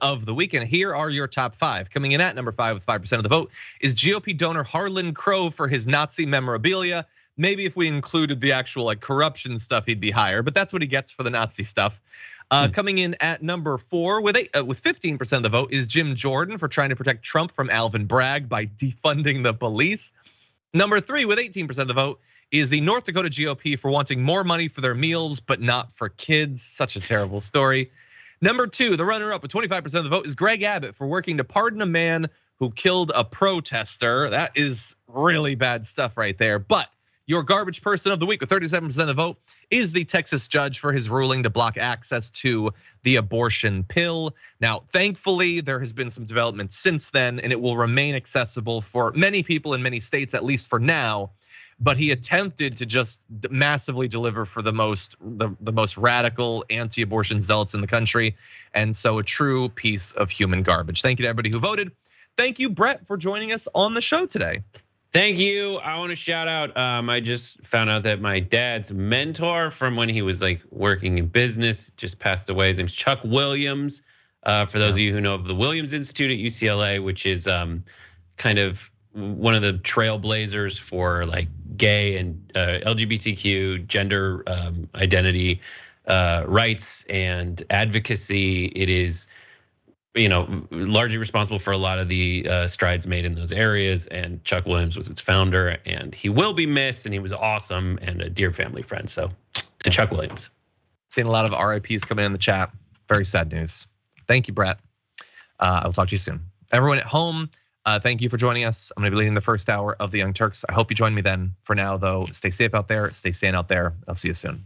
of the weekend. Here are your top 5. Coming in at number 5 with 5% of the vote is GOP donor Harlan Crow for his Nazi memorabilia. Maybe if we included the actual corruption stuff, he'd be higher, but that's what he gets for the Nazi stuff. Coming in at number 4 with 15% of the vote is Jim Jordan for trying to protect Trump from Alvin Bragg by defunding the police. Number 3 with 18% of the vote is the North Dakota GOP for wanting more money for their meals, but not for kids. Such a terrible story. Number 2, the runner-up with 25% of the vote is Greg Abbott for working to pardon a man who killed a protester. That is really bad stuff right there. But your garbage person of the week with 37% of the vote is the Texas judge for his ruling to block access to the abortion pill. Now, thankfully, there has been some development since then, and it will remain accessible for many people in many states, at least for now. But he attempted to just massively deliver for the most radical anti-abortion zealots in the country. And so a true piece of human garbage. Thank you to everybody who voted. Thank you, Brett, for joining us on the show today. Thank you. I want to shout out, I just found out that my dad's mentor from when he was working in business just passed away. His name's Chuck Williams. For those of you who know of the Williams Institute at UCLA, which is kind of one of the trailblazers for gay and LGBTQ gender identity rights and advocacy. It is, largely responsible for a lot of the strides made in those areas. And Chuck Williams was its founder, and he will be missed. And he was awesome and a dear family friend. So to Chuck Williams. Seen a lot of RIPs coming in the chat. Very sad news. Thank you, Brett. I will talk to you soon. Everyone at home, thank you for joining us. I'm gonna be leading the first hour of the Young Turks. I hope you join me then. For now, though, stay safe out there, stay sane out there. I'll see you soon.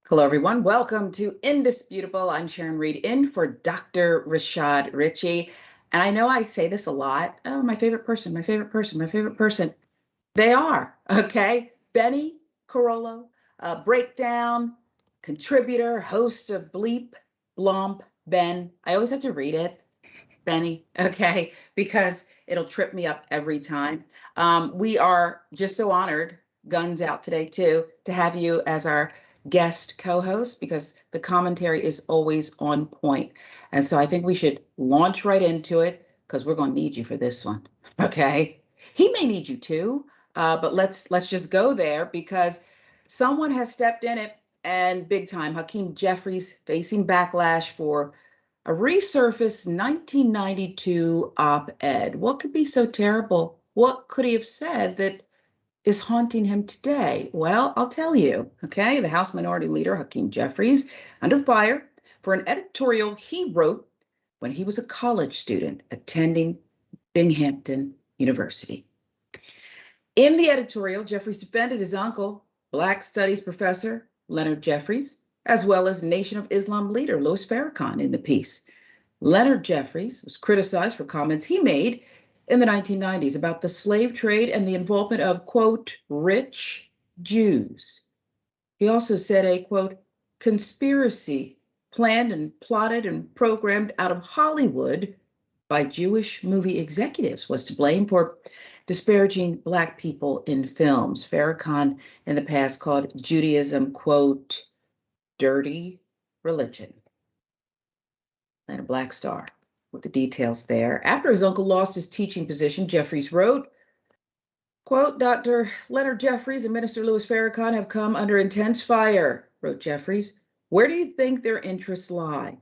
Hello, everyone. Welcome to Indisputable. I'm Sharon Reed, in for Dr. Rashad Ritchie. And I know I say this a lot. Oh, my favorite person, my favorite person, my favorite person. They are, okay? Bennie Carollo, breakdown, contributor, host of Bleep, Blomp, Ben. I always have to read it, Bennie, okay? Because it'll trip me up every time. We are just so honored, guns out today too, to have you as our guest co-host, because the commentary is always on point. And so I think we should launch right into it, because we're going to need you for this one. Okay. He may need you too, but let's just go there, because someone has stepped in it, and big time. Hakeem Jeffries facing backlash for a resurfaced 1992 op-ed. What could be so terrible? What could he have said that is haunting him today? Well, I'll tell you, okay? The House Minority Leader, Hakeem Jeffries, under fire for an editorial he wrote when he was a college student attending Binghamton University. In the editorial, Jeffries defended his uncle, Black Studies professor Leonard Jeffries, as well as Nation of Islam leader Louis Farrakhan in the piece. Leonard Jeffries was criticized for comments he made in the 1990s about the slave trade and the involvement of, quote, rich Jews. He also said a, quote, conspiracy planned and plotted and programmed out of Hollywood by Jewish movie executives was to blame for disparaging Black people in films. Farrakhan in the past called Judaism, quote, dirty religion. And a black star with the details there. After his uncle lost his teaching position, Jeffries wrote, quote, Dr. Leonard Jeffries and Minister Louis Farrakhan have come under intense fire, wrote Jeffries. Where do you think their interests lie?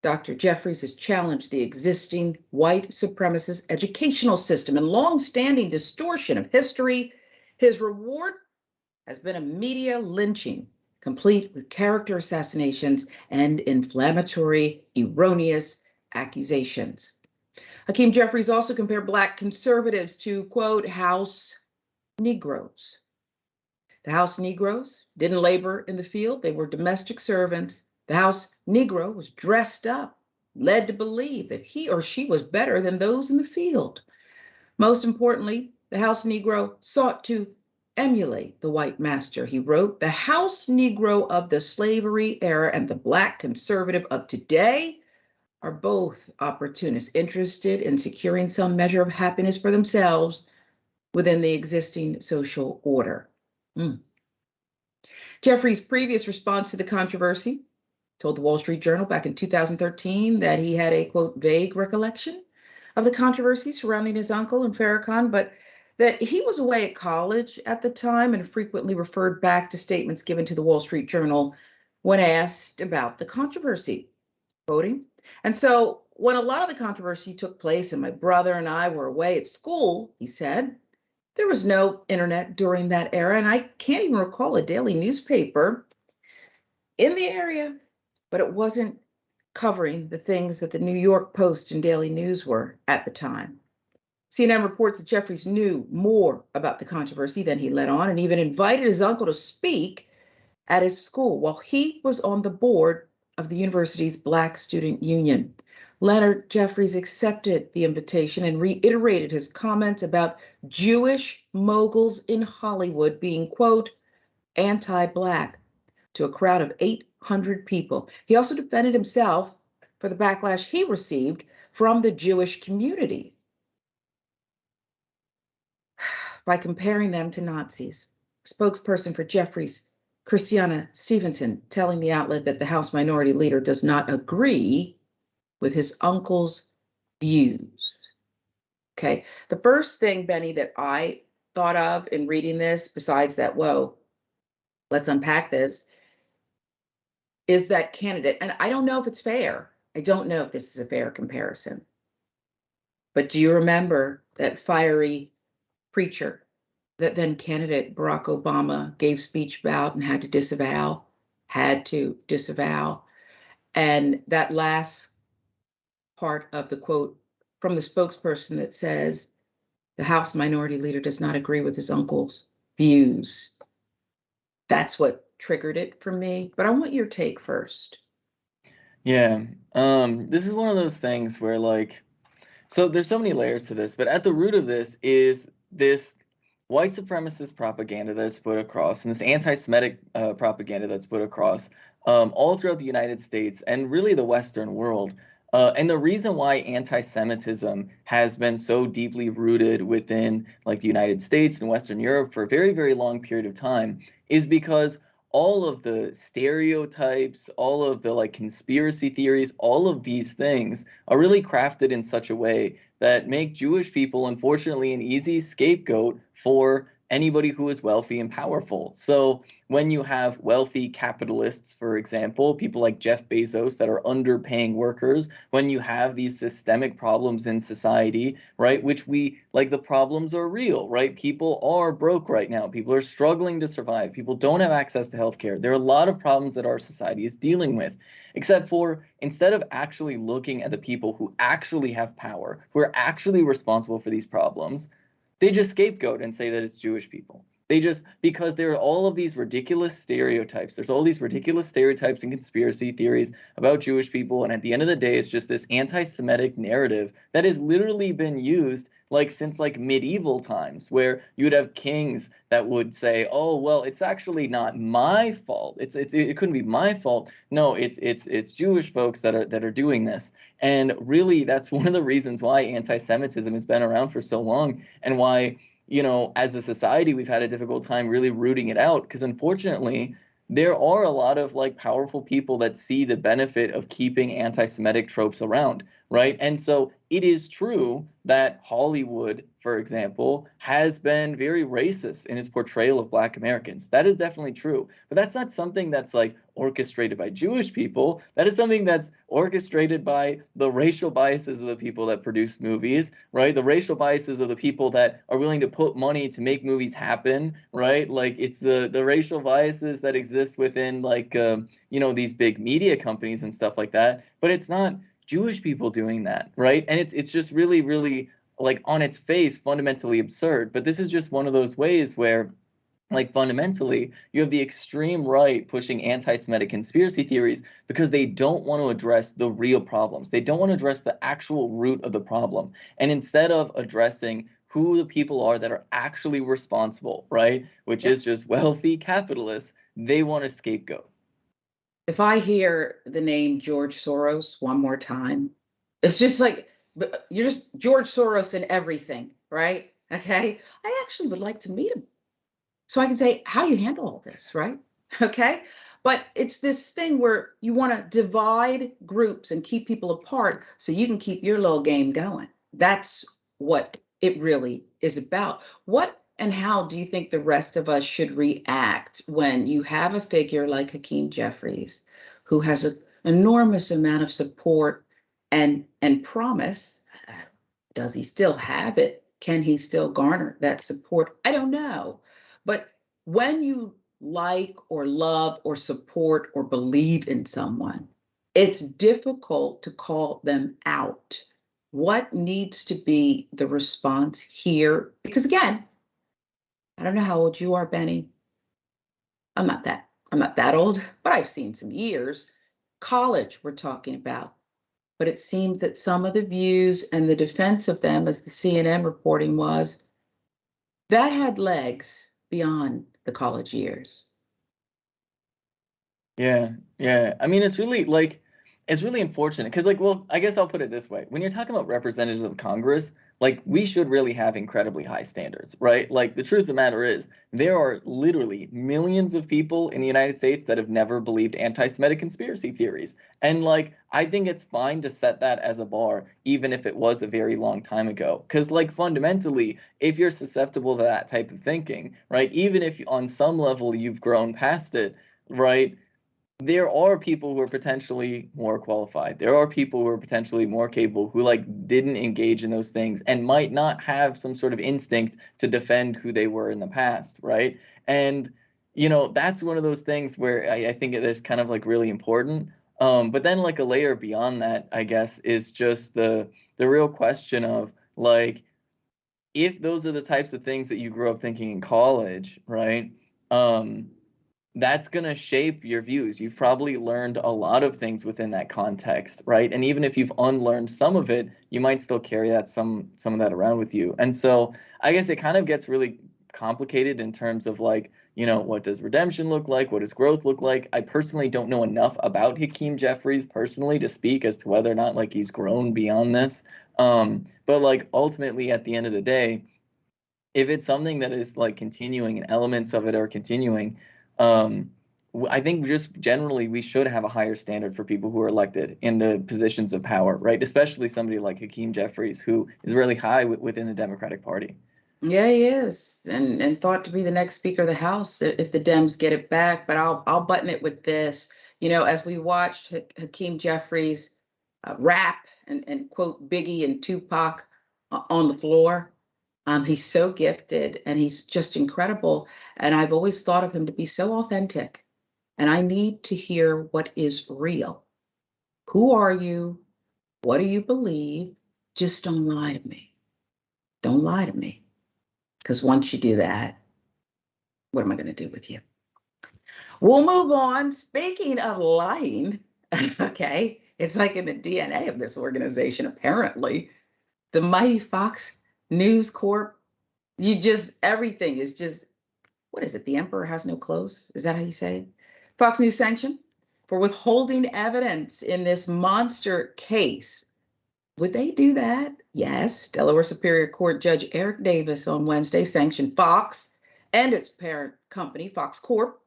Dr. Jeffries has challenged the existing white supremacist educational system and long-standing distortion of history. His reward has been a media lynching, complete with character assassinations and inflammatory, erroneous accusations. Hakeem Jeffries also compared Black conservatives to, quote, House Negroes. The House Negroes didn't labor in the field. They were domestic servants. The House Negro was dressed up, led to believe that he or she was better than those in the field. Most importantly, the House Negro sought to emulate the white master. He wrote, the House Negro of the slavery era and the Black conservative of today are both opportunists interested in securing some measure of happiness for themselves within the existing social order. Jeffries' previous response to the controversy told the Wall Street Journal back in 2013 that he had a, quote, vague recollection of the controversy surrounding his uncle and Farrakhan, but that he was away at college at the time and frequently referred back to statements given to the Wall Street Journal when asked about the controversy. Quoting, and so when a lot of the controversy took place and my brother and I were away at school, he said, there was no internet during that era, and I can't even recall a daily newspaper in the area, but it wasn't covering the things that the New York Post and Daily News were at the time. CNN reports that Jeffries knew more about the controversy than he let on, and even invited his uncle to speak at his school while he was on the board of the university's Black Student Union. Leonard Jeffries accepted the invitation and reiterated his comments about Jewish moguls in Hollywood being, quote, anti-Black to a crowd of 800 people. He also defended himself for the backlash he received from the Jewish community by comparing them to Nazis. Spokesperson for Jeffries, Christiana Stevenson, telling the outlet that the House Minority Leader does not agree with his uncle's views. Okay, the first thing, Bennie, that I thought of in reading this, besides that, whoa, let's unpack this, is that candidate. And I don't know if it's fair. I don't know if this is a fair comparison. But do you remember that fiery preacher that then candidate Barack Obama gave speech about and had to disavow? And that last part of the quote from the spokesperson that says, the House Minority Leader does not agree with his uncle's views. That's what triggered it for me, but I want your take first. Yeah. This is one of those things where, like, so there's so many layers to this, but at the root of this is this white supremacist propaganda that's put across, and this anti-Semitic propaganda that's put across all throughout the United States and really the Western world. And the reason why anti-Semitism has been so deeply rooted within, like, the United States and Western Europe for a very, very long period of time is because all of the stereotypes, all of the, like, conspiracy theories, all of these things are really crafted in such a way that make Jewish people, unfortunately, an easy scapegoat for anybody who is wealthy and powerful. So when you have wealthy capitalists, for example, people like Jeff Bezos that are underpaying workers, when you have these systemic problems in society, right, which we, like, the problems are real, right? People are broke right now. People are struggling to survive. People don't have access to healthcare. There are a lot of problems that our society is dealing with, except for instead of actually looking at the people who actually have power, who are actually responsible for these problems, they just scapegoat and say that it's Jewish people. They just, because there are all of these ridiculous stereotypes. There's all these ridiculous stereotypes and conspiracy theories about Jewish people. And at the end of the day, it's just this anti-Semitic narrative that has literally been used, like, since, like, medieval times, where you would have kings that would say, oh, well, it's actually not my fault. It couldn't be my fault. No, it's Jewish folks that are doing this. And really, that's one of the reasons why anti-Semitism has been around for so long, and why, you know, as a society, we've had a difficult time really rooting it out, because unfortunately, there are a lot of, like, powerful people that see the benefit of keeping anti-Semitic tropes around, right? And so it is true that Hollywood, for example, has been very racist in its portrayal of Black Americans. That is definitely true. But that's not something that's, like, orchestrated by Jewish people. That is something that's orchestrated by the racial biases of the people that produce movies, right? The racial biases of the people that are willing to put money to make movies happen, right? Like, it's the racial biases that exist within, like, you know, these big media companies and stuff like that. But it's not Jewish people doing that, right? And it's just really, really, like, on its face, fundamentally absurd. But this is just one of those ways where, like, fundamentally, you have the extreme right pushing anti-Semitic conspiracy theories because they don't want to address the real problems. They don't want to address the actual root of the problem. And instead of addressing who the people are that are actually responsible, right, which is just wealthy capitalists, they want to scapegoat. If I hear the name George Soros one more time, it's just like, you're just George Soros in everything, right? Okay. I actually would like to meet him so I can say, how do you handle all this, right? Okay. But it's this thing where you want to divide groups and keep people apart so you can keep your little game going. That's what it really is about. What and how do you think the rest of us should react when you have a figure like Hakeem Jeffries, who has an enormous amount of support and promise? Does he still have it? Can he still garner that support? I don't know. But when you like or love or support or believe in someone, it's difficult to call them out. What needs to be the response here? Because again, I don't know how old you are, Bennie. I'm not that old, but I've seen some years. College, we're talking about. But it seems that some of the views and the defense of them, as the CNN reporting was, that had legs beyond the college years. Yeah. I mean, it's really, like, it's really unfortunate because, like, well, I guess I'll put it this way. When you're talking about representatives of Congress, like, we should really have incredibly high standards, right? Like, the truth of the matter is there are literally millions of people in the United States that have never believed anti-Semitic conspiracy theories. And, like, I think it's fine to set that as a bar, even if it was a very long time ago. Because, like, fundamentally, if you're susceptible to that type of thinking, right, even if on some level you've grown past it, right, there are people who are potentially more qualified. There are people who are potentially more capable who, like, didn't engage in those things and might not have some sort of instinct to defend who they were in the past, right? And, you know, that's one of those things where I think it is kind of, like, really important. But then, like, a layer beyond that, I guess, is just the real question of, like, if those are the types of things that you grew up thinking in college, right? that's going to shape your views. You've probably learned a lot of things within that context, right? And even if you've unlearned some of it, you might still carry that some of that around with you. And so I guess it kind of gets really complicated in terms of like, you know, what does redemption look like? What does growth look like? I personally don't know enough about Hakeem Jeffries personally to speak as to whether or not like he's grown beyond this. But like ultimately at the end of the day, if it's something that is like continuing and elements of it are continuing, I think just generally we should have a higher standard for people who are elected into positions of power, right? Especially somebody like Hakeem Jeffries, who is really high within the Democratic Party. Yeah, he is, and thought to be the next Speaker of the House if the Dems get it back. But I'll button it with this. You know, as we watched Hakeem Jeffries rap and quote Biggie and Tupac on the floor, he's so gifted and he's just incredible. And I've always thought of him to be so authentic. And I need to hear what is real. Who are you? What do you believe? Just don't lie to me. Don't lie to me. Because once you do that, what am I going to do with you? We'll move on. Speaking of lying, okay, it's like in the DNA of this organization, apparently. The mighty Fox News Corp, everything is just, what is it? The emperor has no clothes? Is that how you say it? Fox News sanctioned for withholding evidence in this monster case. Would they do that? Yes. Delaware Superior Court Judge Eric Davis on Wednesday sanctioned Fox and its parent company, Fox Corp,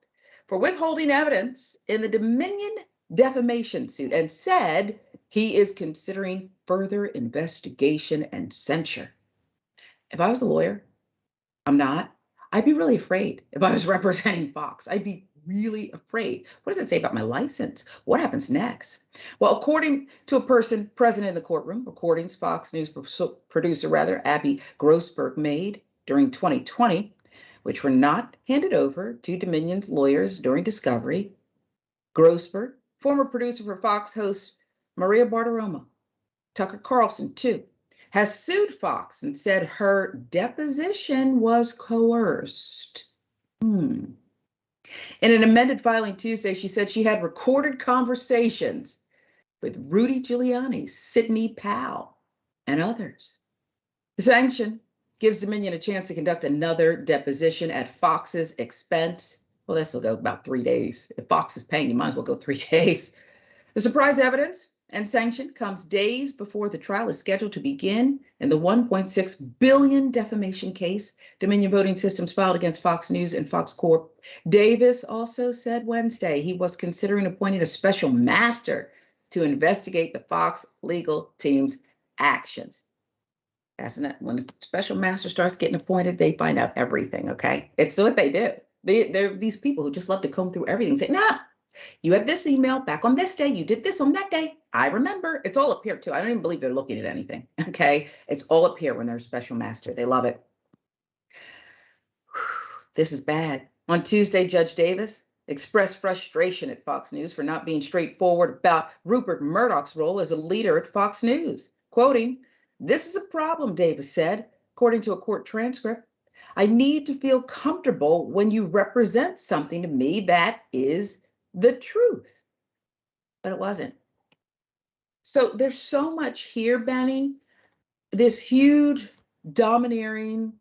for withholding evidence in the Dominion defamation suit and said he is considering further investigation and censure. If I was a lawyer, I'm not, I'd be really afraid if I was representing Fox. I'd be really afraid. What does it say about my license? What happens next? Well, according to a person present in the courtroom, recordings Fox News producer Abby Grossberg made during 2020, which were not handed over to Dominion's lawyers during discovery. Grossberg, former producer for Fox host Maria Bartiromo, Tucker Carlson too, has sued Fox and said her deposition was coerced. In an amended filing Tuesday, she said she had recorded conversations with Rudy Giuliani, Sidney Powell, and others. The sanction gives Dominion a chance to conduct another deposition at Fox's expense. Well, this will go about 3 days. If Fox is paying, you might as well go 3 days. The surprise evidence and sanction comes days before the trial is scheduled to begin in the $1.6 billion defamation case Dominion Voting Systems filed against Fox News and Fox Corp. Davis also said Wednesday he was considering appointing a special master to investigate the Fox legal team's actions. That's not, when the special master starts getting appointed, they find out everything, okay? It's what they do. They're these people who just love to comb through everything and say, nah, you had this email back on this day. You did this on that day. I remember. It's all up here, too. I don't even believe they're looking at anything. OK, it's all up here when they're a special master. They love it. This is bad. On Tuesday, Judge Davis expressed frustration at Fox News for not being straightforward about Rupert Murdoch's role as a leader at Fox News. Quoting, "This is a problem," Davis said, according to a court transcript. "I need to feel comfortable when you represent something to me that is the truth." But it wasn't. So there's so much here, Benny, this huge, domineering,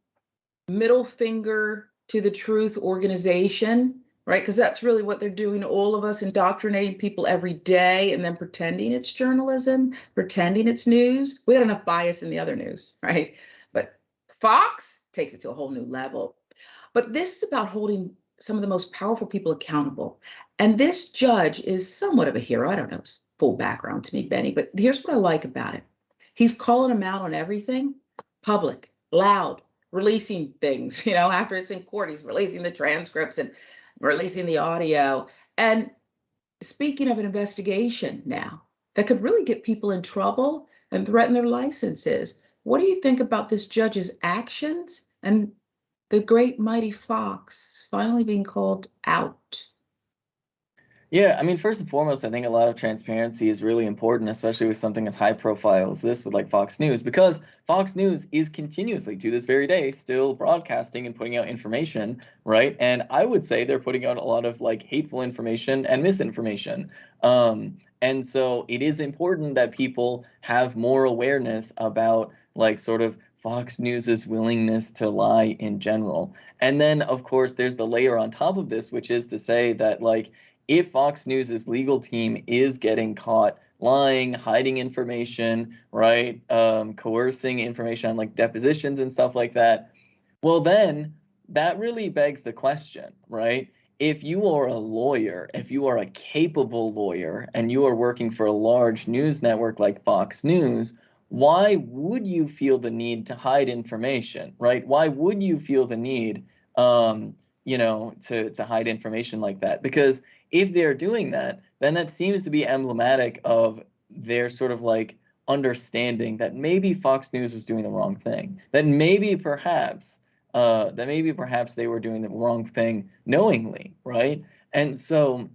middle finger to the truth organization, right? Because that's really what they're doing to all of us, indoctrinating people every day and then pretending it's journalism, pretending it's news. We got enough bias in the other news, right? But Fox takes it to a whole new level. But this is about holding some of the most powerful people accountable. And this judge is somewhat of a hero. I don't know his full background to me, Benny, but here's what I like about it. He's calling them out on everything, public, loud, releasing things, after it's in court, he's releasing the transcripts and releasing the audio. And speaking of an investigation now that could really get people in trouble and threaten their licenses, what do you think about this judge's actions and the great mighty Fox finally being called out? Yeah, I mean, first and foremost, I think a lot of transparency is really important, especially with something as high profile as this with like Fox News, because Fox News is continuously to this very day still broadcasting and putting out information, right? And I would say they're putting out a lot of like hateful information and misinformation. And so it is important that people have more awareness about like sort of Fox News's willingness to lie in general. And then, of course, there's the layer on top of this, which is to say that like if Fox News's legal team is getting caught lying, hiding information, right, coercing information on like depositions and stuff like that, well, then that really begs the question, right? If you are a lawyer, if you are a capable lawyer and you are working for a large news network like Fox News, why would you feel the need to hide information, right? Why would you feel the need, to hide information like that? Because if they're doing that, then that seems to be emblematic of their sort of like understanding that maybe Fox News was doing the wrong thing, that maybe perhaps they were doing the wrong thing knowingly, right? And so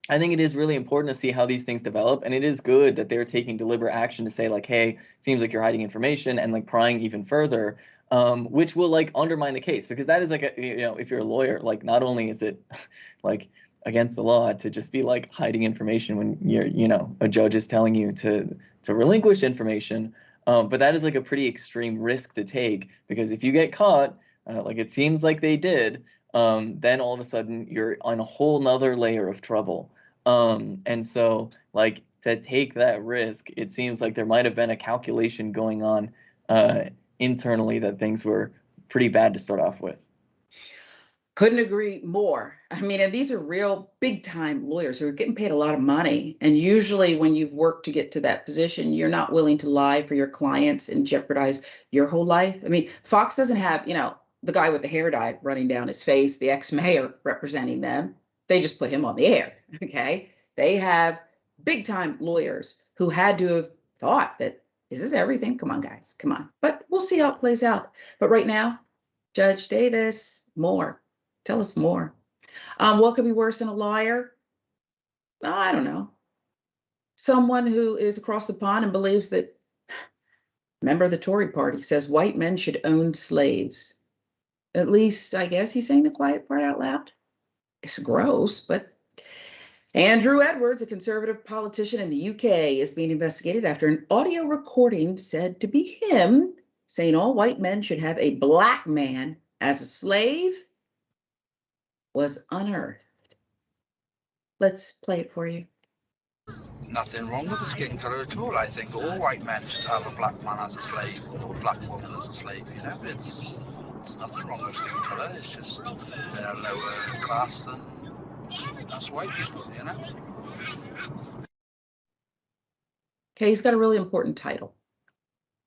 I think it is really important to see how these things develop, and it is good that they're taking deliberate action to say like, hey, it seems like you're hiding information, and like prying even further, which will like undermine the case, because that is like if you're a lawyer, like not only is it like against the law to just be like hiding information when a judge is telling you to relinquish information, but that is like a pretty extreme risk to take, because if you get caught, like it seems like they did, then all of a sudden you're on a whole nother layer of trouble. And so like to take that risk, it seems like there might have been a calculation going on internally that things were pretty bad to start off with. Couldn't agree more. I mean, and these are real big time lawyers who are getting paid a lot of money. And usually when you've worked to get to that position, you're not willing to lie for your clients and jeopardize your whole life. I mean, Fox doesn't have, the guy with the hair dye running down his face, the ex-mayor representing them. They just put him on the air. Okay. They have big time lawyers who had to have thought that, is this everything? Come on, guys, come on. But we'll see how it plays out. But right now, Judge Davis, more. Tell us more. What could be worse than a liar? I don't know. Someone who is across the pond and believes that, member of the Tory party says white men should own slaves. At least, I guess he's saying the quiet part out loud. It's gross, but Andrew Edwards, a conservative politician in the UK, is being investigated after an audio recording said to be him saying all white men should have a black man as a slave was unearthed. Let's play it for you. Nothing wrong with the skin colour at all. I think all white men should have a black man as a slave, or a black woman as a slave. It's nothing wrong with skin colour. It's just they're a lower class than us white people, Okay, he's got a really important title.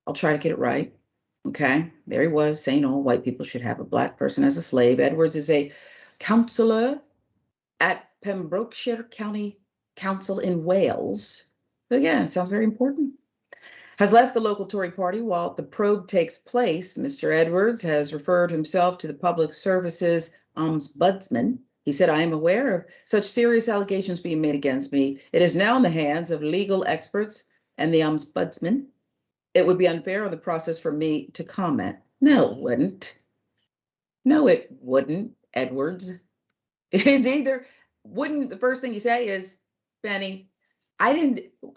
I'll try to get it right. Okay, there he was saying all white people should have a black person as a slave. Edwards is a councillor at Pembrokeshire County Council in Wales. So yeah, it sounds very important. Has left the local Tory party while the probe takes place. Mr. Edwards has referred himself to the Public Services Ombudsman. He said, I am aware of such serious allegations being made against me. It is now in the hands of legal experts and the Ombudsman. It would be unfair on the process for me to comment. No, it wouldn't. No, it wouldn't, Edwards. It's either wouldn't, the first thing you say is, Bennie,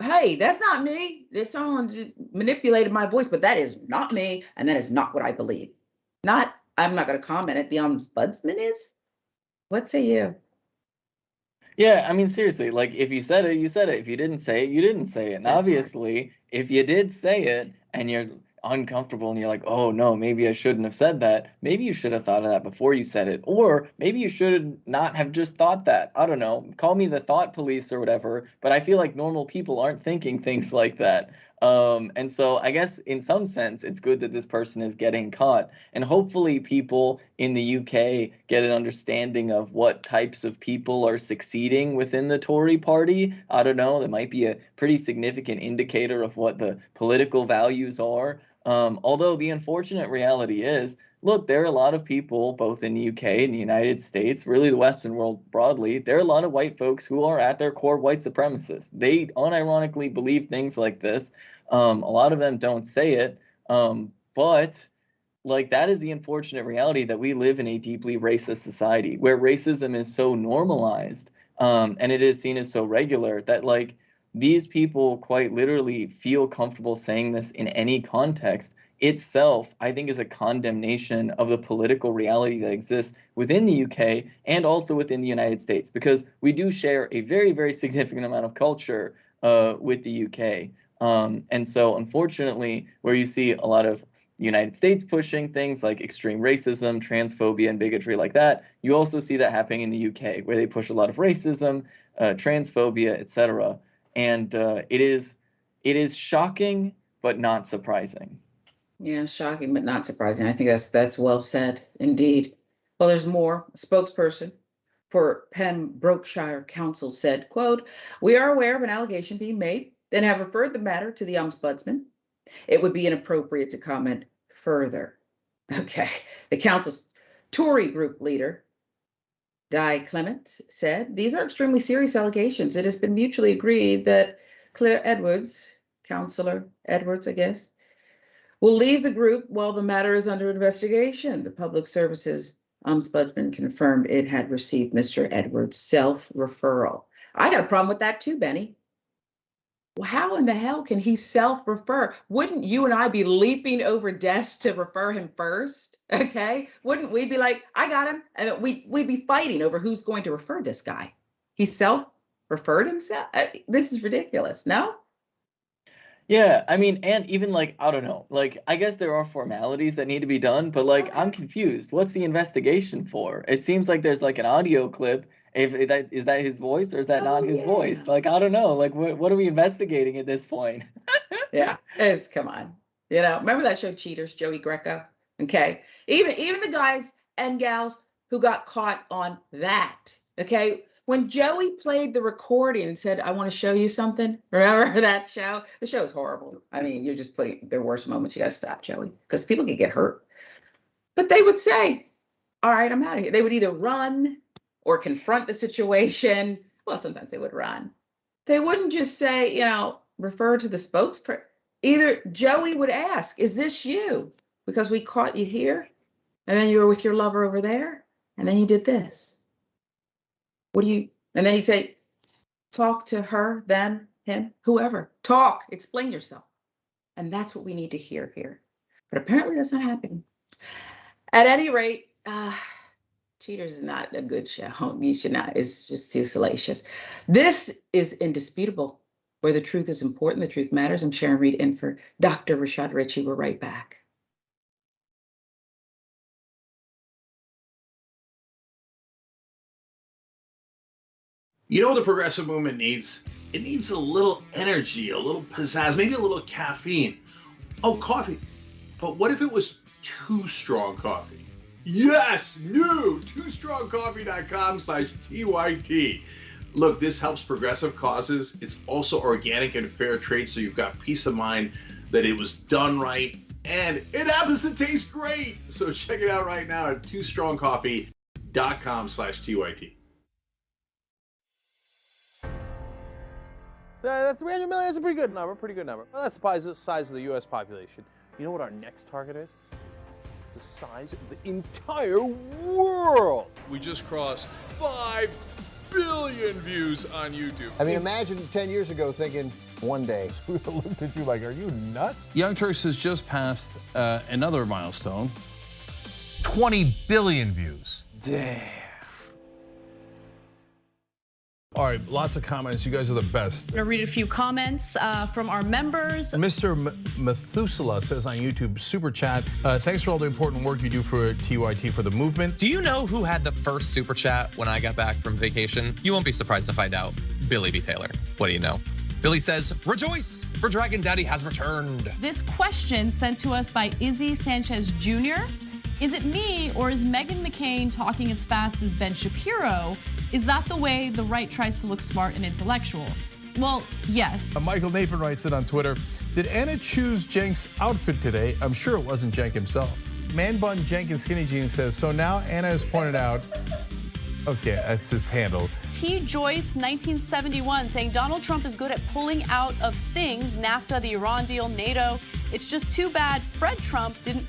hey, that's not me. There's someone manipulated my voice, but that is not me. And that is not what I believe. I'm not going to comment it. The Ombudsman is? What say you? Yeah, I mean, seriously, like if you said it, you said it. If you didn't say it, you didn't say it. And obviously, if you did say it and you're uncomfortable and you're like, oh no, maybe I shouldn't have said that. Maybe you should have thought of that before you said it. Or maybe you should not have just thought that. I don't know. Call me the thought police or whatever. But I feel like normal people aren't thinking things like that. And so I guess in some sense, it's good that this person is getting caught. And hopefully people in the UK get an understanding of what types of people are succeeding within the Tory party. I don't know. That might be a pretty significant indicator of what the political values are. Although the unfortunate reality is, look, there are a lot of people, both in the UK and the United States, really the Western world broadly, there are a lot of white folks who are at their core white supremacists. They unironically believe things like this. A lot of them don't say it, but like that is the unfortunate reality that we live in a deeply racist society where racism is so normalized and it is seen as so regular that like these people quite literally feel comfortable saying this in any context itself, I think, is a condemnation of the political reality that exists within the UK and also within the United States, because we do share a very, very significant amount of culture with the UK. And so unfortunately, where you see a lot of the United States pushing things like extreme racism, transphobia, and bigotry like that, you also see that happening in the UK, where they push a lot of racism, transphobia, etc. And it is shocking, but not surprising. Yeah, shocking, but not surprising. I think that's well said, indeed. Well, there's more. A spokesperson for Pembrokeshire Council said, quote, "We are aware of an allegation being made and have referred the matter to the Ombudsman. It would be inappropriate to comment further." Okay. The council's Tory group leader, Di Clement, said, "These are extremely serious allegations. It has been mutually agreed that Claire Edwards, Councillor Edwards, I guess, will leave the group while the matter is under investigation." The Public Services Ombudsman confirmed it had received Mr. Edwards' self-referral. I got a problem with that too, Benny. Well, how in the hell can he self-refer? Wouldn't you and I be leaping over desks to refer him first? Okay, wouldn't we be like, "I got him," and we'd be fighting over who's going to refer this guy? He self-referred himself. This is ridiculous. No. Yeah, I mean, and even like, I don't know, like, I guess there are formalities that need to be done, but like, I'm confused. What's the investigation for? It seems like there's like an audio clip. If that is that his voice or is that not his voice? Like, I don't know. Like, what are we investigating at this point? Yeah, come on. You know, remember that show Cheaters, Joey Greco? Okay, even the guys and gals who got caught on that. Okay, when Joey played the recording and said, "I want to show you something," remember that show? The show is horrible. I mean, you're just putting their worst moments. You got to stop, Joey, because people can get hurt. But they would say, "All right, I'm out of here." They would either run or confront the situation. Well, sometimes they would run. They wouldn't just say, refer to the spokesperson. Either Joey would ask, "Is this you? Because we caught you here, and then you were with your lover over there, and then you did this. What do you?" And then he'd say, "Talk to her, them, him, whoever. Talk, explain yourself." And that's what we need to hear here. But apparently that's not happening. At any rate, Cheaters is not a good show. You should not. It's just too salacious. This is Indisputable, where the truth is important, the truth matters. I'm Sharon Reed in for Dr. Rashad Ritchie. We're right back. You know what the progressive movement needs? It needs a little energy, a little pizzazz, maybe a little caffeine. Oh, coffee. But what if it was Too Strong Coffee? Yes, new, toostrongcoffee.com/TYT. Look, this helps progressive causes. It's also organic and fair trade, so you've got peace of mind that it was done right, and it happens to taste great. So check it out right now at toostrongcoffee.com/TYT. That 300 million is a pretty good number, Well, that's the size of the US population. You know what our next target is? The size of the entire world. We just crossed 5 billion views on YouTube. I mean, imagine 10 years ago thinking one day. We looked at you like, are you nuts? Young Turks has just passed another milestone. 20 billion views. Damn. All right, lots of comments. You guys are the best. I'm gonna read a few comments from our members. Mr. Methuselah says on YouTube, super chat, thanks for all the important work you do for TYT for the movement. Do you know who had the first super chat when I got back from vacation? You won't be surprised to find out. Billy B. Taylor. What do you know? Billy says, "Rejoice, for Dragon Daddy has returned." This question sent to us by Izzy Sanchez Jr. Is it me or is Meghan McCain talking as fast as Ben Shapiro? Is that the way the right tries to look smart and intellectual? Well, yes. Michael Nathan writes it on Twitter. Did Anna choose Cenk's outfit today? I'm sure it wasn't Cenk himself. Man Bun Jenkins Skinny Jeans says, so now Anna has pointed out, okay, that's his handle. T. Joyce, 1971, saying Donald Trump is good at pulling out of things, NAFTA, the Iran deal, NATO. It's just too bad Fred Trump didn't.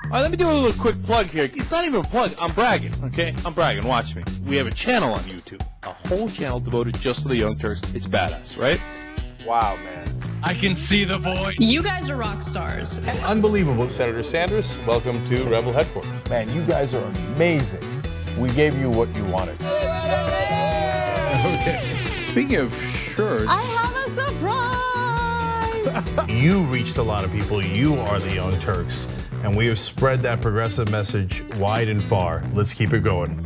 All right, let me do a little quick plug here. It's not even a plug. I'm bragging, okay? I'm bragging. Watch me. We have a channel on YouTube, a whole channel devoted just to the Young Turks. It's badass, right? Wow, man. I can see the voice. You guys are rock stars. Unbelievable. Senator Sanders, welcome to Rebel Headquarters. Man, you guys are amazing. We gave you what you wanted. Okay. Speaking of shirts. I have a surprise. You reached a lot of people. You are the Young Turks. And we have spread that progressive message wide and far. Let's keep it going.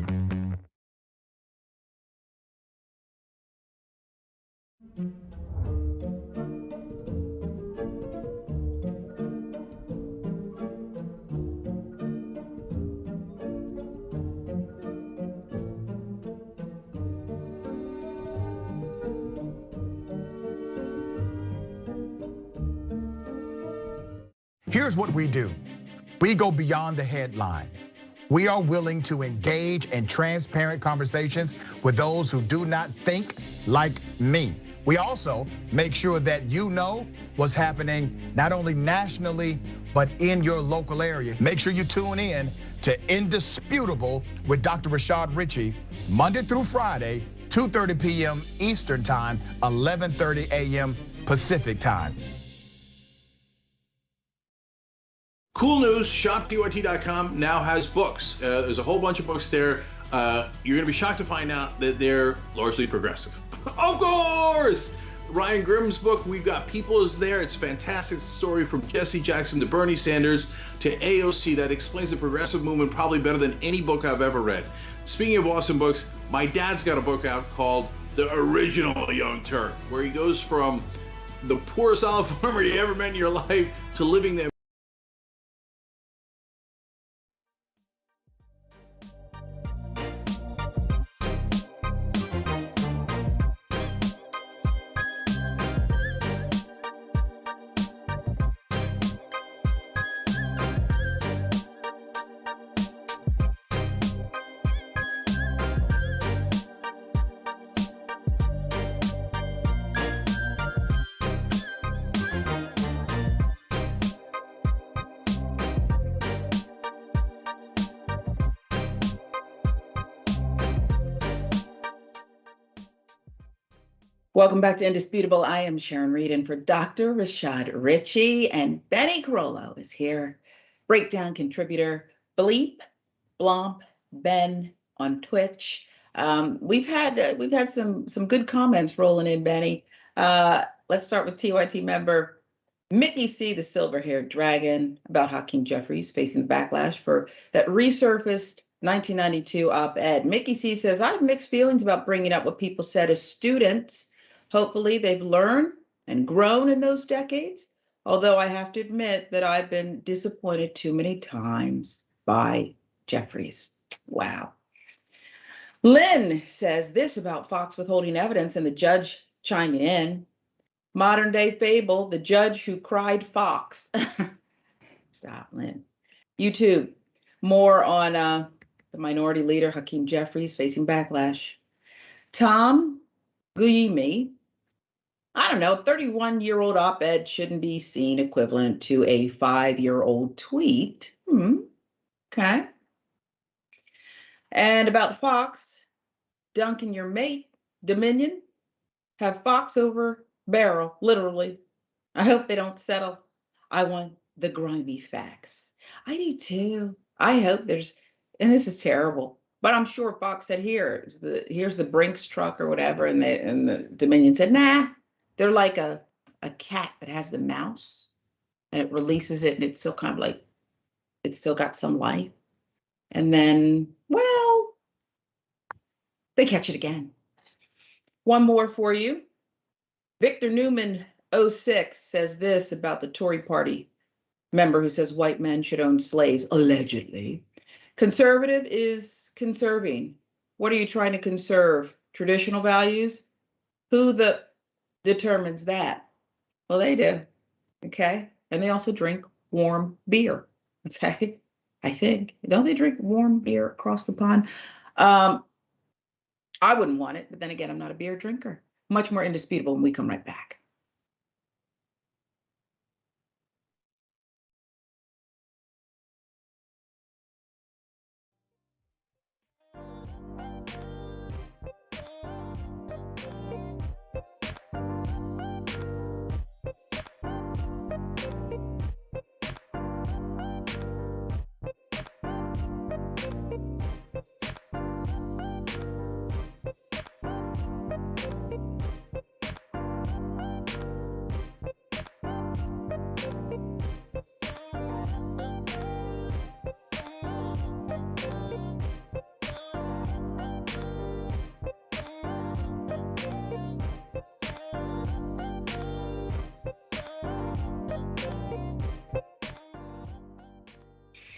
Here's what we do. We go beyond the headline. We are willing to engage in transparent conversations with those who do not think like me. We also make sure that you know what's happening not only nationally, but in your local area. Make sure you tune in to Indisputable with Dr. Rashad Ritchie, Monday through Friday, 2:30 p.m. Eastern Time, 11:30 a.m. Pacific Time. Cool news, shoptyt.com now has books. There's a whole bunch of books there. You're gonna be shocked to find out that they're largely progressive. Of course! Ryan Grimm's book, We've Got People, is there. It's a fantastic story from Jesse Jackson to Bernie Sanders to AOC that explains the progressive movement probably better than any book I've ever read. Speaking of awesome books, my dad's got a book out called The Original Young Turk, where he goes from the poorest olive farmer you ever met in your life to living there. Welcome back to Indisputable. I am Sharon Reed, and for Dr. Rashad Ritchie, and Bennie Carollo is here. Breakdown contributor, Bleep, Blomp, Ben on Twitch. We've had some good comments rolling in, Bennie. Let's start with TYT member Mickey C, the silver-haired dragon, about Hakeem Jeffries facing the backlash for that resurfaced 1992 op-ed. Mickey C says, I have mixed feelings about bringing up what people said as students. Hopefully they've learned and grown in those decades, although I have to admit that I've been disappointed too many times by Jeffries. Wow. Lynn says this about Fox withholding evidence and the judge chiming in. Modern day fable, the judge who cried Fox. Stop, Lynn. YouTube, more on the minority leader, Hakeem Jeffries, facing backlash. Tom Guyemi, I don't know, 31-year-old op-ed shouldn't be seen equivalent to a 5-year-old tweet. Okay. And about Fox, dunking your mate, Dominion, have Fox over barrel, literally. I hope they don't settle. I want the grimy facts. I do too. I hope there's, and this is terrible, but I'm sure Fox said, here's the Brinks truck or whatever, and the Dominion said, nah, they're like a cat that has the mouse, and it releases it, and it's still kind of like, it's still got some life. And then, well, they catch it again. One more for you. Victor Newman 06 says this about the Tory party member who says white men should own slaves, allegedly. Conservative is conserving. What are you trying to conserve? Traditional values? Who determines that? Well, they do. Okay. And they also drink warm beer. Okay. I think. Don't they drink warm beer across the pond? I wouldn't want it, but then again, I'm not a beer drinker. Much more indisputable when we come right back.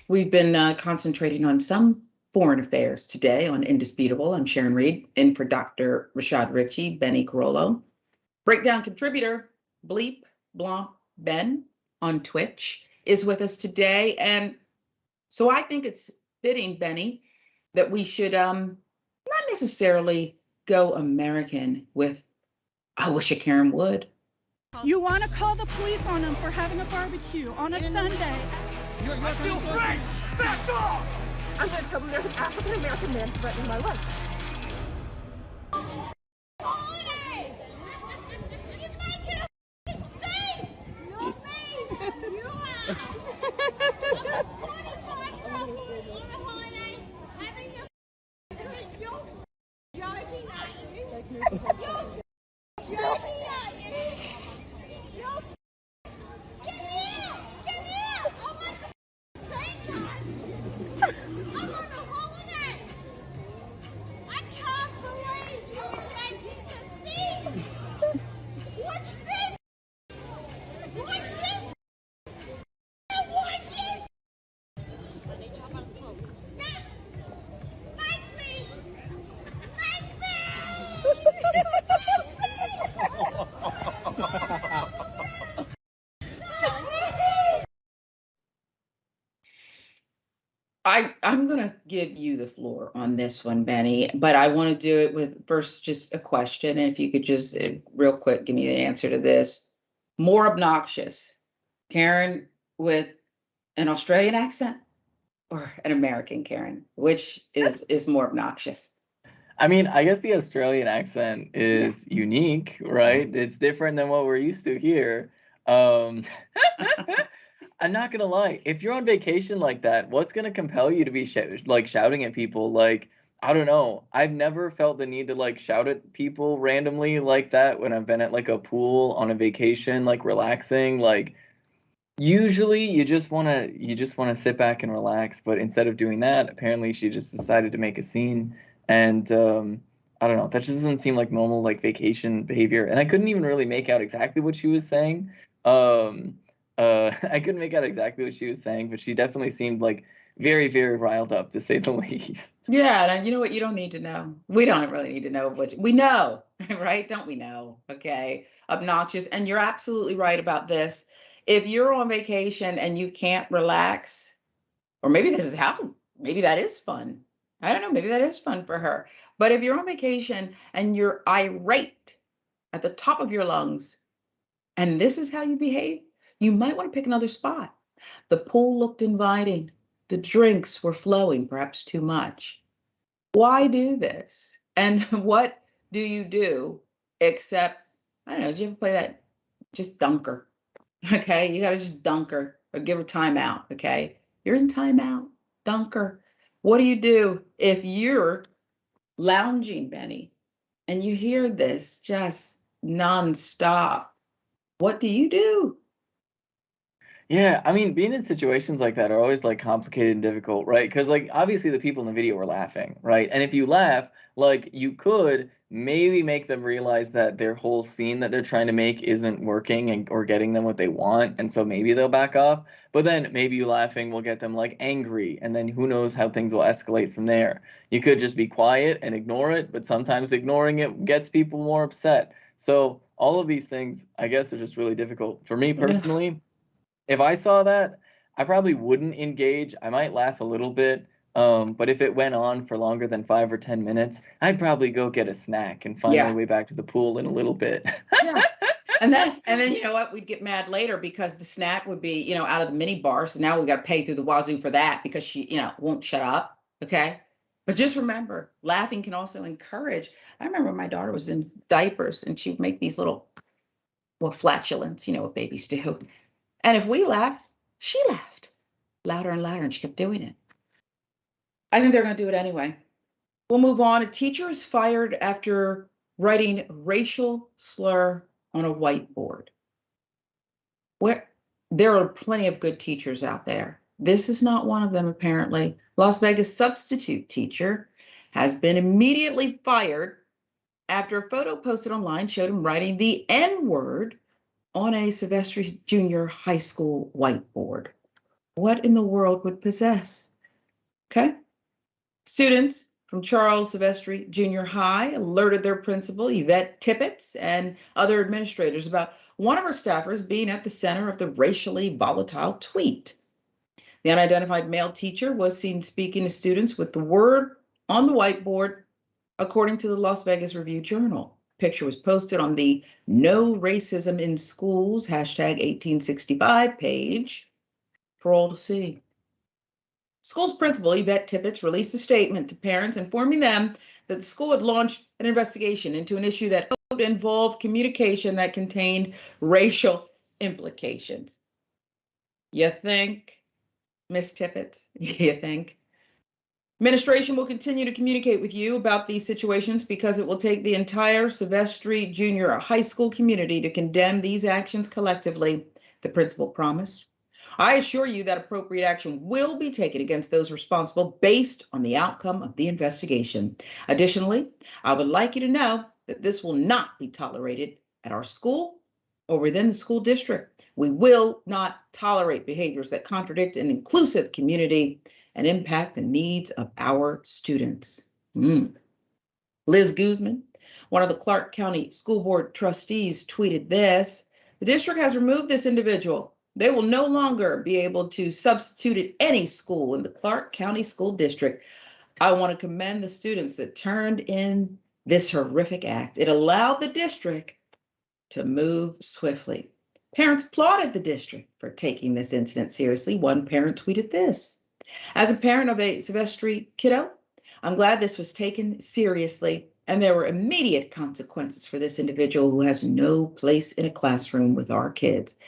We've been concentrating on some foreign affairs today on Indisputable. I'm Sharon Reed, in for Dr. Rashad Ritchie, Bennie Carollo. Breakdown contributor, Bleep Blomp Ben on Twitch is with us today. And so I think it's fitting, Bennie, that we should not necessarily go American with I wish a Karen would. You want to call the police on them for having a barbecue on a Sunday. I feel free! Back off! I'm going to tell them there's an African-American man threatening my life. Holidays! You make it a f***ing safe! You're me! You are! I'm a 45-year-old woman on a holiday having a you're joking, are you? You're joking, are you? You're get me out! Get me out! Oh my God! I'm on a holiday! I can't believe you made this a thing! Watch this! Watch this! Watch this! Make me! Make I'm going to give you the floor on this one, Bennie, but I want to do it with first just a question. And if you could just real quick give me the answer to this. More obnoxious, Karen with an Australian accent or an American Karen? Which is more obnoxious? I mean, I guess the Australian accent is unique, right? It's different than what we're used to here. I'm not gonna lie. If you're on vacation like that, what's gonna compel you to be shouting at people? Like, I don't know. I've never felt the need to like shout at people randomly like that when I've been at like a pool on a vacation, like relaxing. Like, usually you just wanna sit back and relax. But instead of doing that, apparently she just decided to make a scene. And I don't know. That just doesn't seem like normal like vacation behavior. And I couldn't even really make out exactly what she was saying. I couldn't make out exactly what she was saying, but she definitely seemed like very, very riled up, to say the least. Yeah, and you know what? You don't need to know. We don't really need to know what we know, right? Don't we know? Okay, obnoxious. And you're absolutely right about this. If you're on vacation and you can't relax, or maybe maybe that is fun. I don't know. Maybe that is fun for her. But if you're on vacation and you're irate at the top of your lungs, and this is how you behave, you might want to pick another spot. The pool looked inviting. The drinks were flowing, perhaps too much. Why do this? And what do you do except, I don't know, did you ever play that? Just dunk her. Okay, you got to just dunk her or give her timeout. Okay, you're in timeout, dunk her. What do you do if you're lounging, Bennie, and you hear this just nonstop? What do you do? Yeah, I mean, being in situations like that are always like complicated and difficult, right? Because like obviously the people in the video were laughing, right? And if you laugh, like you could maybe make them realize that their whole scene that they're trying to make isn't working and or getting them what they want, and so maybe they'll back off. But then maybe you laughing will get them like angry, and then who knows how things will escalate from there. You could just be quiet and ignore it, but sometimes ignoring it gets people more upset. So all of these things, I guess, are just really difficult. For me personally, if I saw that, I probably wouldn't engage. I might laugh a little bit. But if it went on for longer than 5 or 10 minutes, I'd probably go get a snack and find my way back to the pool in a little bit. Yeah. And then you know what? We'd get mad later because the snack would be, you know, out of the mini bar. So now we got to pay through the wazoo for that because she, you know, won't shut up. Okay. But just remember, laughing can also encourage. I remember when my daughter was in diapers and she would make these little, well, flatulence, you know what babies do. And if we laughed, she laughed louder and louder, and she kept doing it. I think they're going to do it anyway. We'll move on. A teacher is fired after writing racial slur on a whiteboard. Where there are plenty of good teachers out there. This is not one of them, apparently. Las Vegas substitute teacher has been immediately fired after a photo posted online showed him writing the N-word on a Silvestri Junior High School whiteboard. What in the world would possess? Okay. Students from Charles Silvestri Junior High alerted their principal, Yvette Tippett, and other administrators about one of her staffers being at the center of the racially volatile tweet. The unidentified male teacher was seen speaking to students with the word on the whiteboard, according to the Las Vegas Review-Journal. Picture was posted on the No Racism in Schools #1865 page for all to see. School's principal, Yvette Tippett, released a statement to parents informing them that the school had launched an investigation into an issue that involved communication that contained racial implications. You think, Miss Tippett? You think? Administration will continue to communicate with you about these situations because it will take the entire Silvestri Junior High School community to condemn these actions collectively, the principal promised. I assure you that appropriate action will be taken against those responsible based on the outcome of the investigation. Additionally, I would like you to know that this will not be tolerated at our school or within the school district. We will not tolerate behaviors that contradict an inclusive community and impact the needs of our students. Liz Guzman, one of the Clark County School Board trustees, tweeted this: the district has removed this individual. They will no longer be able to substitute at any school in the Clark County School District. I want to commend the students that turned in this horrific act. It allowed the district to move swiftly. Parents applauded the district for taking this incident seriously. One parent tweeted this: as a parent of a Silvestri kiddo, I'm glad this was taken seriously and there were immediate consequences for this individual who has no place in a classroom with our kids.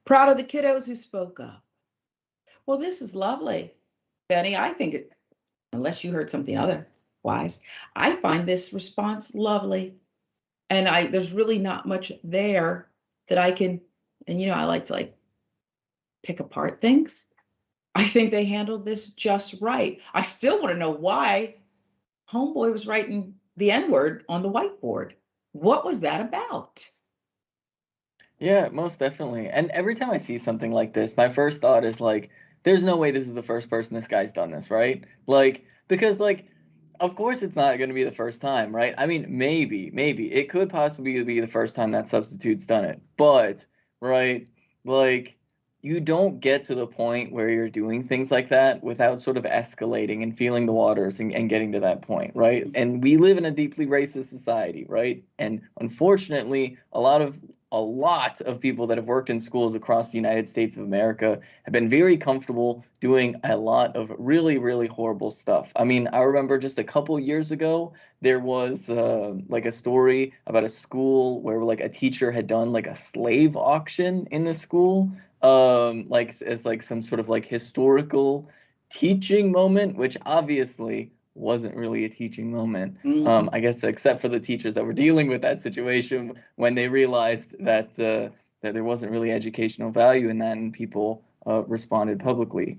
Proud of the kiddos who spoke up. Well, this is lovely, Benny. I think it, unless you heard something otherwise, I find this response lovely. And there's really not much there that I can, and you know, I like to pick apart things. I think they handled this just right. I still want to know why homeboy was writing the N-word on the whiteboard. What was that about? Yeah, most definitely. And every time I see something like this, my first thought is like, there's no way this is the first person this guy's done this, right? Because of course it's not going to be the first time, right? I mean, maybe it could possibly be the first time that substitute's done it. But, right, you don't get to the point where you're doing things like that without sort of escalating and feeling the waters and getting to that point, right? And we live in a deeply racist society, right? And unfortunately, a lot of people that have worked in schools across the United States of America have been very comfortable doing a lot of really, really horrible stuff. I mean, I remember just a couple years ago, there was a story about a school where a teacher had done a slave auction in the school, as some sort of historical teaching moment, which obviously wasn't really a teaching moment, I guess, except for the teachers that were dealing with that situation when they realized that that there wasn't really educational value in that, and people responded publicly.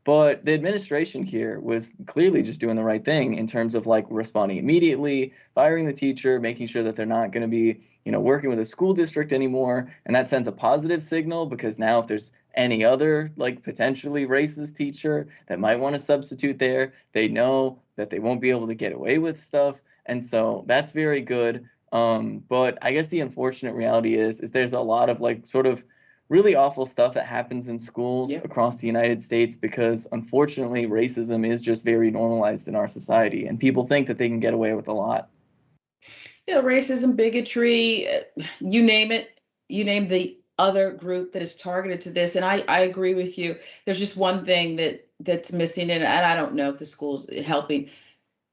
But the administration here was clearly just doing the right thing in terms of like responding immediately, firing the teacher, making sure that they're not going to be, working with a school district anymore. And that sends a positive signal, because now if there's any other like potentially racist teacher that might want to substitute there, they know that they won't be able to get away with stuff. And so that's very good. But I guess the unfortunate reality is there's a lot of like sort of really awful stuff that happens in schools across the United States, because unfortunately racism is just very normalized in our society, and people think that they can get away with a lot. Racism, bigotry, you name it, you name the other group that is targeted to this. And I agree with you. There's just one thing that's missing, and I don't know if the school's helping.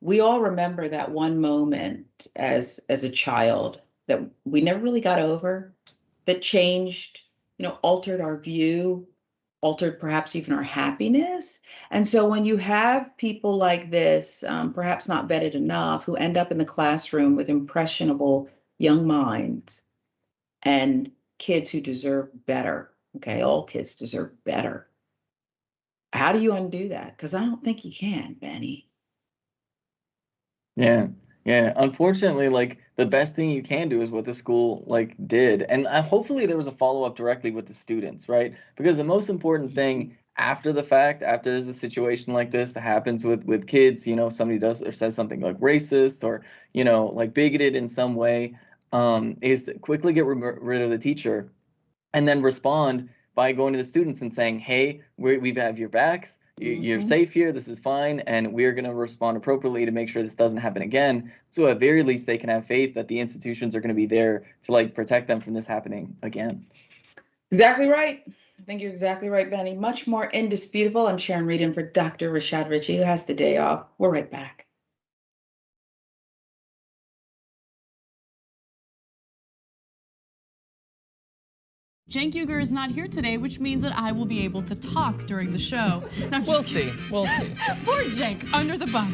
We all remember that one moment as a child that we never really got over, that changed, altered our view, altered perhaps even our happiness. And so when you have people like this, perhaps not vetted enough, who end up in the classroom with impressionable young minds and kids who deserve better, okay, all kids deserve better. How do you undo that? Because I don't think you can, Benny. Yeah. Unfortunately, like the best thing you can do is what the school like did, and hopefully there was a follow-up directly with the students, right? Because the most important thing after the fact, after there's a situation like this that happens with kids, somebody does or says something like racist or like bigoted in some way, is to quickly get rid of the teacher, and then respond by going to the students and saying, hey, we have your backs. You're safe here. This is fine. And we're going to respond appropriately to make sure this doesn't happen again. So at very least, they can have faith that the institutions are going to be there to like protect them from this happening again. Exactly right. I think you're exactly right, Benny. Much more indisputable. I'm Sharon Reed in for Dr. Rashad Ritchie, who has the day off. We're right back. Cenk Uygur is not here today, which means that I will be able to talk during the show. Now, We'll see. Poor Cenk, under the bus.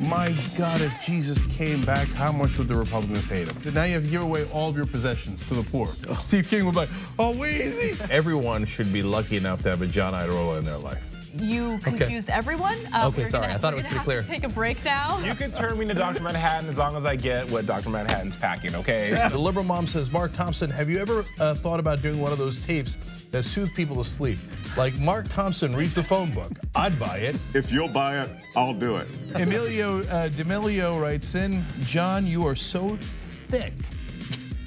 My God, if Jesus came back, how much would the Republicans hate him? Now you have to give away all of your possessions to the poor. Steve King would be like, oh, Weezy. Everyone should be lucky enough to have a John Iadarola in their life. You confused everyone. Okay, sorry. I thought it was pretty clear. Take a break now. You can turn me into Dr. Manhattan as long as I get what Dr. Manhattan's packing, okay? The liberal mom says, Mark Thompson, have you ever thought about doing one of those tapes that soothe people to sleep? Like Mark Thompson reads the phone book. I'd buy it. If you'll buy it, I'll do it. D'Emilio writes in, John, you are so thick.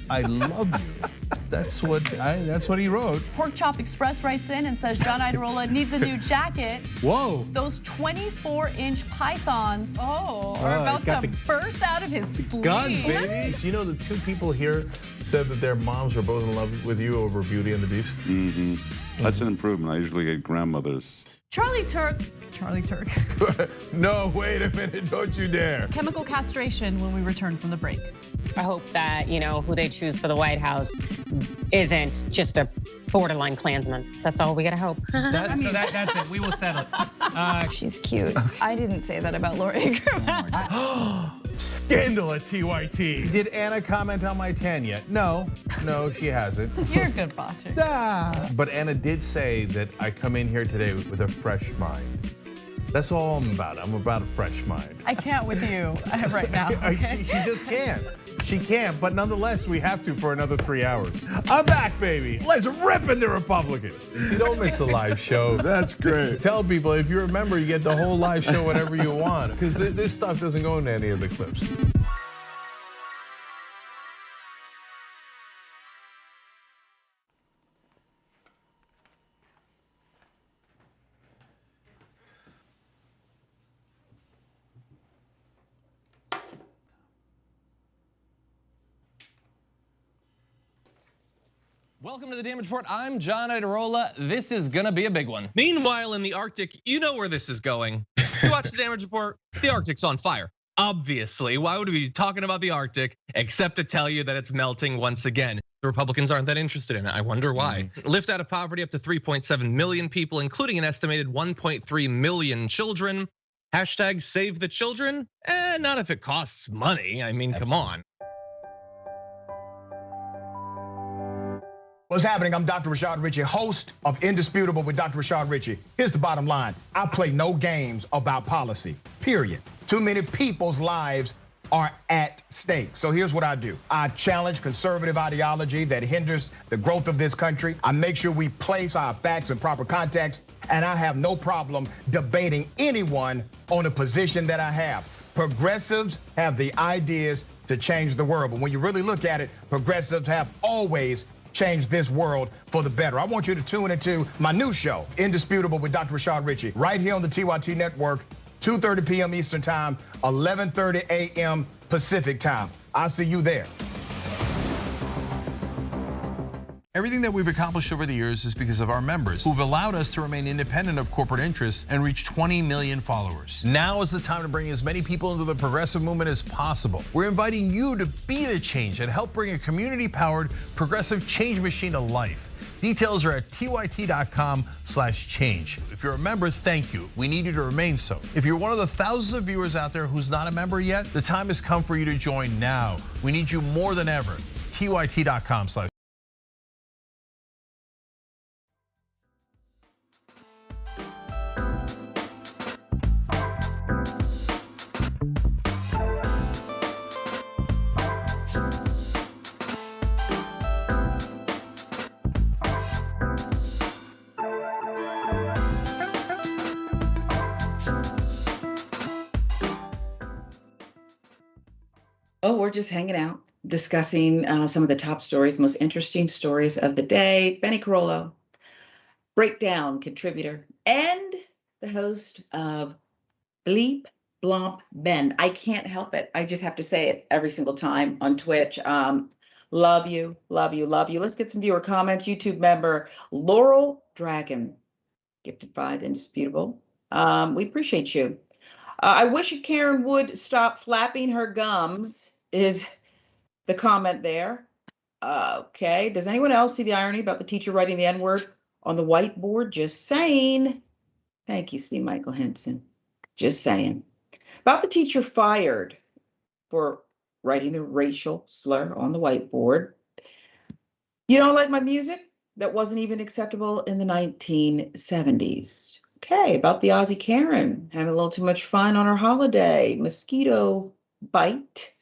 I love you. That's what he wrote. Pork Chop Express writes in and says John Iadarola needs a new jacket. Whoa. Those 24-inch pythons are about to burst out of his sleeve. Gun, baby. You know, the two people here said that their moms were both in love with you over Beauty and the Beast. Mm-hmm. That's an improvement. I usually get grandmothers. Charlie Turk. No, wait a minute, don't you dare. Chemical castration when we return from the break. I hope that, who they choose for the White House isn't just a borderline Klansman. That's all we gotta hope. That's it. We will settle it. She's cute. I didn't say that about Laura Ingraham. Scandal at TYT. Did Anna comment on my tan yet? No, she hasn't. You're a good boss. But Anna did say that I come in here today with a fresh mind. That's all I'm about. I'm about a fresh mind. I can't with you right now. Okay? She just can't. She can't, but nonetheless, we have to for another 3 hours. I'm back, baby. Let's rip in the Republicans. See, don't miss the live show. That's great. Tell people, if you're a member, you get the whole live show whenever you want, because this stuff doesn't go into any of the clips. Welcome to the Damage Report. I'm John Iadarola. This is gonna be a big one. Meanwhile, in the Arctic, you know where this is going. You watch the Damage Report, the Arctic's on fire. Obviously, why would we be talking about the Arctic except to tell you that it's melting once again? The Republicans aren't that interested in it. I wonder why. Lift out of poverty up to 3.7 million people, including an estimated 1.3 million children. Hashtag save the children? Not if it costs money. I mean, come on. What's happening? I'm Dr. Rashad Richey, host of Indisputable with Dr. Rashad Richey. Here's the bottom line. I play no games about policy, period. Too many people's lives are at stake. So here's what I do. I challenge conservative ideology that hinders the growth of this country. I make sure we place our facts in proper context, and I have no problem debating anyone on a position that I have. Progressives have the ideas to change the world, but when you really look at it, progressives have always changed this world for the better. I want you to tune into my new show, Indisputable with Dr. Rashad Richey, right here on the TYT Network, 2:30 p.m. Eastern Time, 11:30 a.m. Pacific Time. I'll see you there. Everything that we've accomplished over the years is because of our members who've allowed us to remain independent of corporate interests and reach 20 million followers. Now is the time to bring as many people into the progressive movement as possible. We're inviting you to be the change and help bring a community-powered progressive change machine to life. Details are at tyt.com/change. If you're a member, thank you. We need you to remain so. If you're one of the thousands of viewers out there who's not a member yet, the time has come for you to join now. We need you more than ever. tyt.com/change. Oh, we're just hanging out, discussing some of the top stories, most interesting stories of the day. Bennie Carollo, breakdown contributor, and the host of Bleep Blomp Bend. I can't help it. I just have to say it every single time on Twitch. Love you, love you, love you. Let's get some viewer comments. YouTube member Laurel Dragon, gifted 5, indisputable. We appreciate you. I wish Karen would stop flapping her gums, is the comment there. Okay, does anyone else see the irony about the teacher writing the N-word on the whiteboard? Just saying. Thank you, C. Michael Henson. Just saying. About the teacher fired for writing the racial slur on the whiteboard. You don't like my music? That wasn't even acceptable in the 1970s. Okay, about the Aussie Karen having a little too much fun on her holiday. Mosquito bite.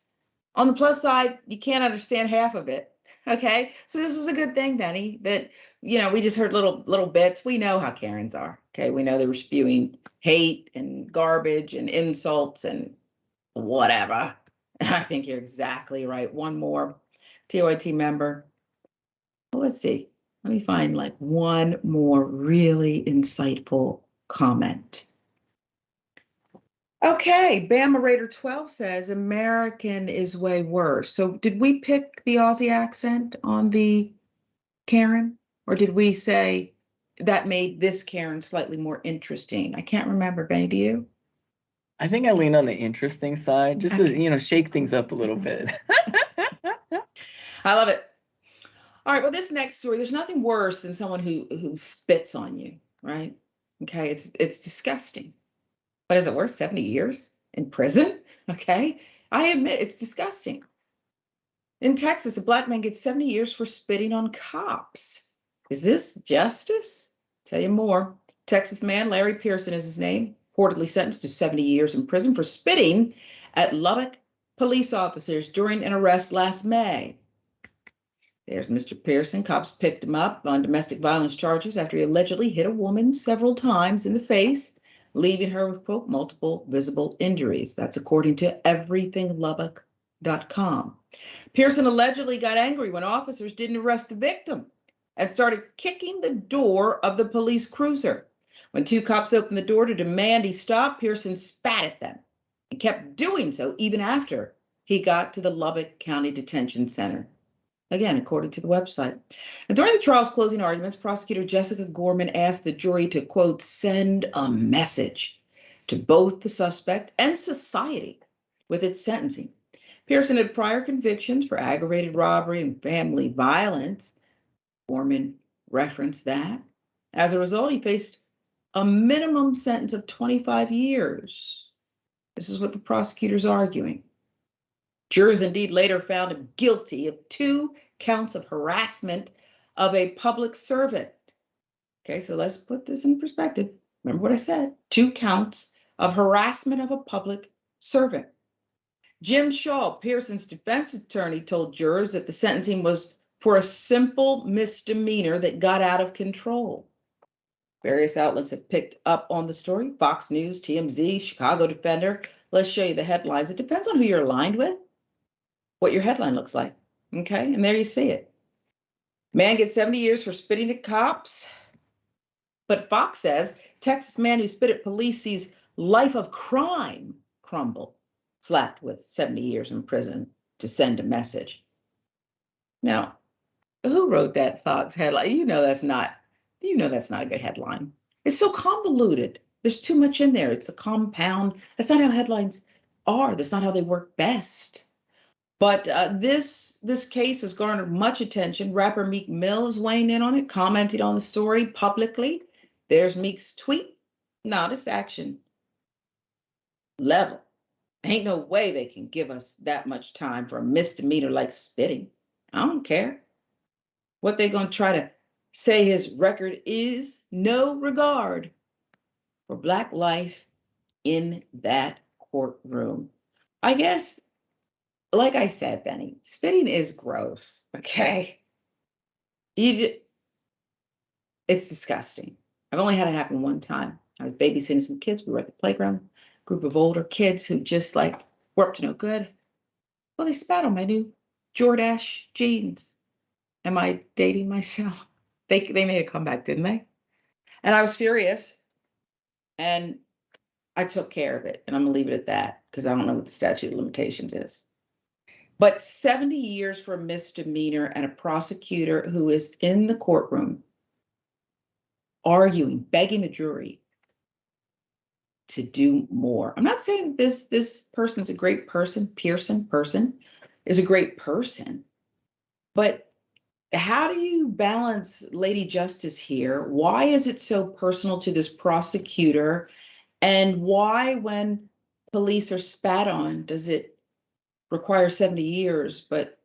On the plus side, you can't understand half of it. Okay, so this was a good thing, Benny, that, we just heard little bits. We know how Karens are. Okay, we know they were spewing hate and garbage and insults and whatever. I think you're exactly right. One more TYT member. Well, let's see. Let me find one more really insightful comment. Okay, Bama Raider 12 says American is way worse. So did we pick the Aussie accent on the Karen? Or did we say that made this Karen slightly more interesting? I can't remember. Benny, do you? I think I lean on the interesting side, just to, shake things up a little bit. I love it. All right, well, this next story, there's nothing worse than someone who spits on you, right? Okay, it's disgusting. But is it worth 70 years in prison? Okay, I admit it's disgusting. In Texas, a black man gets 70 years for spitting on cops. Is this justice? Tell you more. Texas man, Larry Pearson is his name, reportedly sentenced to 70 years in prison for spitting at Lubbock police officers during an arrest last May. There's Mr. Pearson. Cops picked him up on domestic violence charges after he allegedly hit a woman several times in the face, leaving her with, quote, multiple visible injuries. That's according to everythinglubbock.com. Pearson allegedly got angry when officers didn't arrest the victim and started kicking the door of the police cruiser. When two cops opened the door to demand he stop, Pearson spat at them. He kept doing so even after he got to the Lubbock County Detention Center. Again, according to the website. And during the trial's closing arguments, prosecutor Jessica Gorman asked the jury to, quote, send a message to both the suspect and society with its sentencing. Pearson had prior convictions for aggravated robbery and family violence. Gorman referenced that. As a result, he faced a minimum sentence of 25 years. This is what the prosecutor's arguing. Jurors indeed later found him guilty of 2 counts of harassment of a public servant. Okay, so let's put this in perspective. Remember what I said, 2 counts of harassment of a public servant. Jim Shaw, Pearson's defense attorney, told jurors that the sentencing was for a simple misdemeanor that got out of control. Various outlets have picked up on the story. Fox News, TMZ, Chicago Defender. Let's show you the headlines. It depends on who you're aligned with, what your headline looks like. Okay, and there you see it. Man gets 70 years for spitting at cops. But Fox says Texas man who spit at police sees life of crime crumble, slapped with 70 years in prison to send a message. Now, who wrote that Fox headline? You know that's not a good headline. It's so convoluted. There's too much in there. It's a compound. That's not how headlines are. That's not how they work best. But this case has garnered much attention. Rapper Meek Mill is weighing in on it, commenting on the story publicly. There's Meek's tweet. No, this action level. Ain't no way they can give us that much time for a misdemeanor like spitting. I don't care. What they gonna try to say his record is? No regard for Black life in that courtroom. I guess, like I said, Benny, spitting is gross, okay? It's disgusting. I've only had it happen one time. I was babysitting some kids. We were at the playground, group of older kids who just like were up to no good. Well, they spat on my new Jordache jeans. Am I dating myself? They made a comeback, didn't they? And I was furious. And I took care of it. And I'm going to leave it at that because I don't know what the statute of limitations is. But 70 years for a misdemeanor and a prosecutor who is in the courtroom arguing, begging the jury to do more. I'm not saying this person's a great person, Pearson is a great person, but how do you balance Lady Justice here? Why is it so personal to this prosecutor? And why, when police are spat on, does it require 70 years? But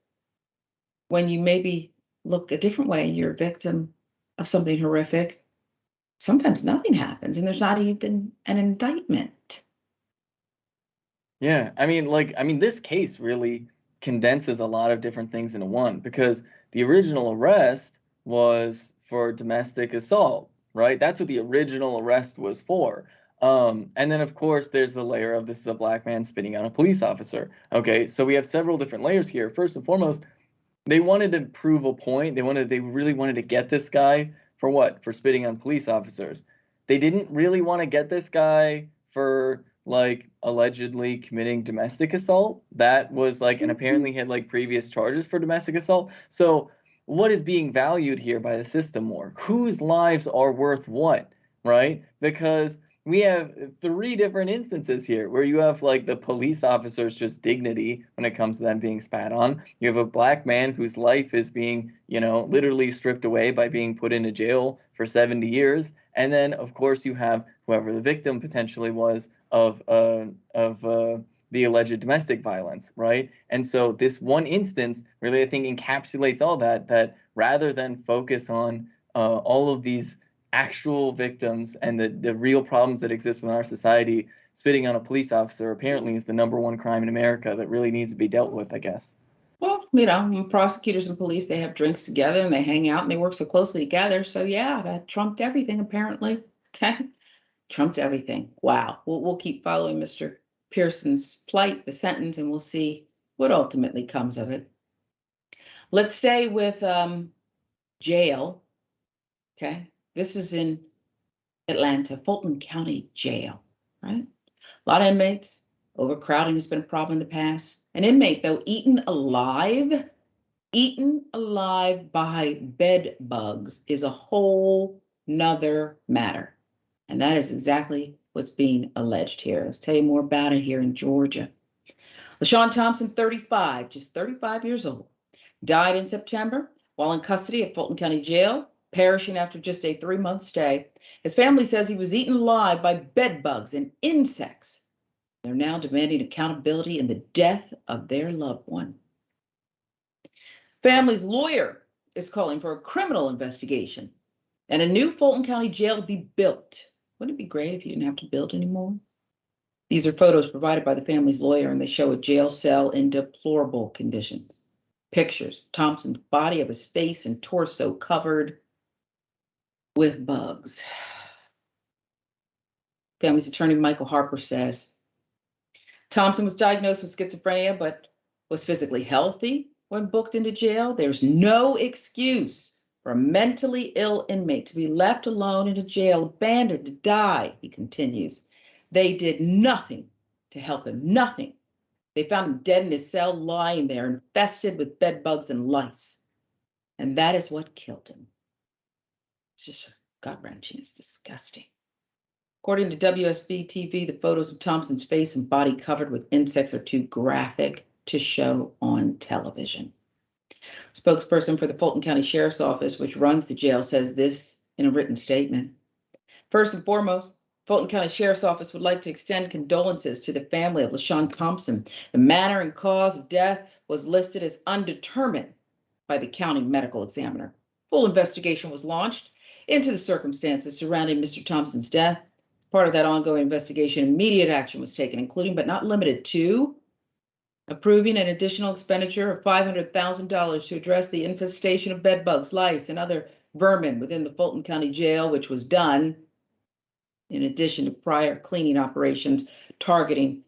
when you maybe look a different way, you're a victim of something horrific, sometimes nothing happens and there's not even an indictment. Yeah, I mean, this case really condenses a lot of different things into one, because the original arrest was for domestic assault, right? That's what the original arrest was for. And then, of course, there's the layer of this is a Black man spitting on a police officer. Okay, so we have several different layers here. First and foremost, they wanted to prove a point. They really wanted to get this guy for what? For spitting on police officers. They didn't really want to get this guy for like allegedly committing domestic assault. That was like, and apparently had like previous charges for domestic assault. So what is being valued here by the system more? Whose lives are worth what, right? Because we have 3 different instances here where you have like the police officer's just dignity when it comes to them being spat on. You have a Black man whose life is being, literally stripped away by being put into jail for 70 years. And then, of course, you have whoever the victim potentially was of the alleged domestic violence, right? And so this one instance really, I think, encapsulates all that rather than focus on all of these actual victims and the real problems that exist within our society, spitting on a police officer apparently is the #1 crime in America that really needs to be dealt with, I guess. Well, prosecutors and police, they have drinks together and they hang out and they work so closely together. So yeah, that trumped everything apparently. Okay, trumped everything. Wow. We'll keep following Mr. Pearson's plight, the sentence, and we'll see what ultimately comes of it. Let's stay with jail. Okay. This is in Atlanta, Fulton County Jail, right? A lot of inmates. Overcrowding has been a problem in the past. An inmate, though, eaten alive by bed bugs is a whole nother matter. And that is exactly what's being alleged here. Let's tell you more about it here in Georgia. LaShawn Thompson, 35, just 35 years old, died in September while in custody at Fulton County Jail, perishing after just a 3-month stay. His family says he was eaten alive by bed bugs and insects. They're now demanding accountability in the death of their loved one. Family's lawyer is calling for a criminal investigation and a new Fulton County Jail to be built. Wouldn't it be great if you didn't have to build anymore? These are photos provided by the family's lawyer, and they show a jail cell in deplorable conditions. Pictures, Thompson's body of his face and torso covered with bugs. Family's attorney, Michael Harper, says Thompson was diagnosed with schizophrenia, but was physically healthy when booked into jail. There's no excuse for a mentally ill inmate to be left alone in a jail, abandoned to die, he continues. They did nothing to help him, nothing. They found him dead in his cell, lying there, infested with bed bugs and lice. And that is what killed him. It's just gut-wrenching. It's disgusting. According to WSB TV, the photos of Thompson's face and body covered with insects are too graphic to show on television. Spokesperson for the Fulton County Sheriff's Office, which runs the jail, says this in a written statement. First and foremost, Fulton County Sheriff's Office would like to extend condolences to the family of LaShawn Thompson. The manner and cause of death was listed as undetermined by the county medical examiner. Full investigation was launched into the circumstances surrounding Mr. Thompson's death. Part of that ongoing investigation, immediate action was taken, including but not limited to approving an additional expenditure of $500,000 to address the infestation of bed bugs, lice, and other vermin within the Fulton County Jail, which was done in addition to prior cleaning operations targeting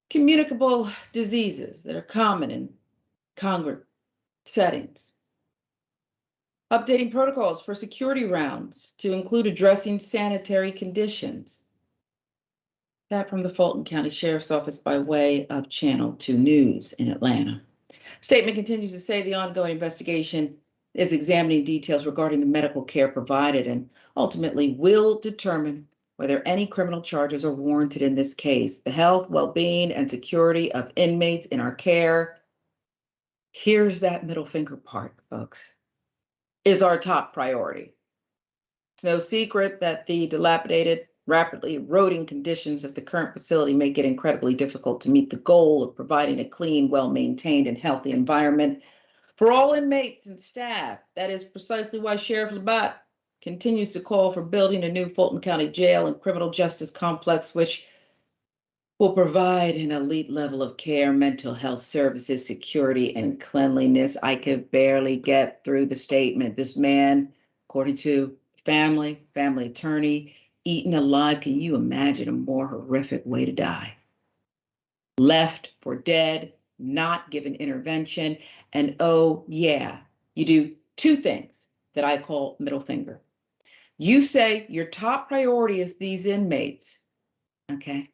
communicable diseases that are common in congregate settings. Updating protocols for security rounds to include addressing sanitary conditions. That from the Fulton County Sheriff's Office by way of Channel 2 News in Atlanta. Statement continues to say the ongoing investigation is examining details regarding the medical care provided and ultimately will determine whether any criminal charges are warranted in this case. The health, well-being, and security of inmates in our care, here's that middle finger part, folks, is our top priority. It's no secret that the dilapidated, rapidly eroding conditions of the current facility make it incredibly difficult to meet the goal of providing a clean, well-maintained, and healthy environment for all inmates and staff. That is precisely why Sheriff Labatt continues to call for building a new Fulton County Jail and criminal justice complex, which will provide an elite level of care, mental health services, security, and cleanliness. I could barely get through the statement. This man, according to family attorney, eaten alive. Can you imagine a more horrific way to die? Left for dead, not given intervention, and oh yeah, you do two things that I call middle finger. You say your top priority is these inmates, okay?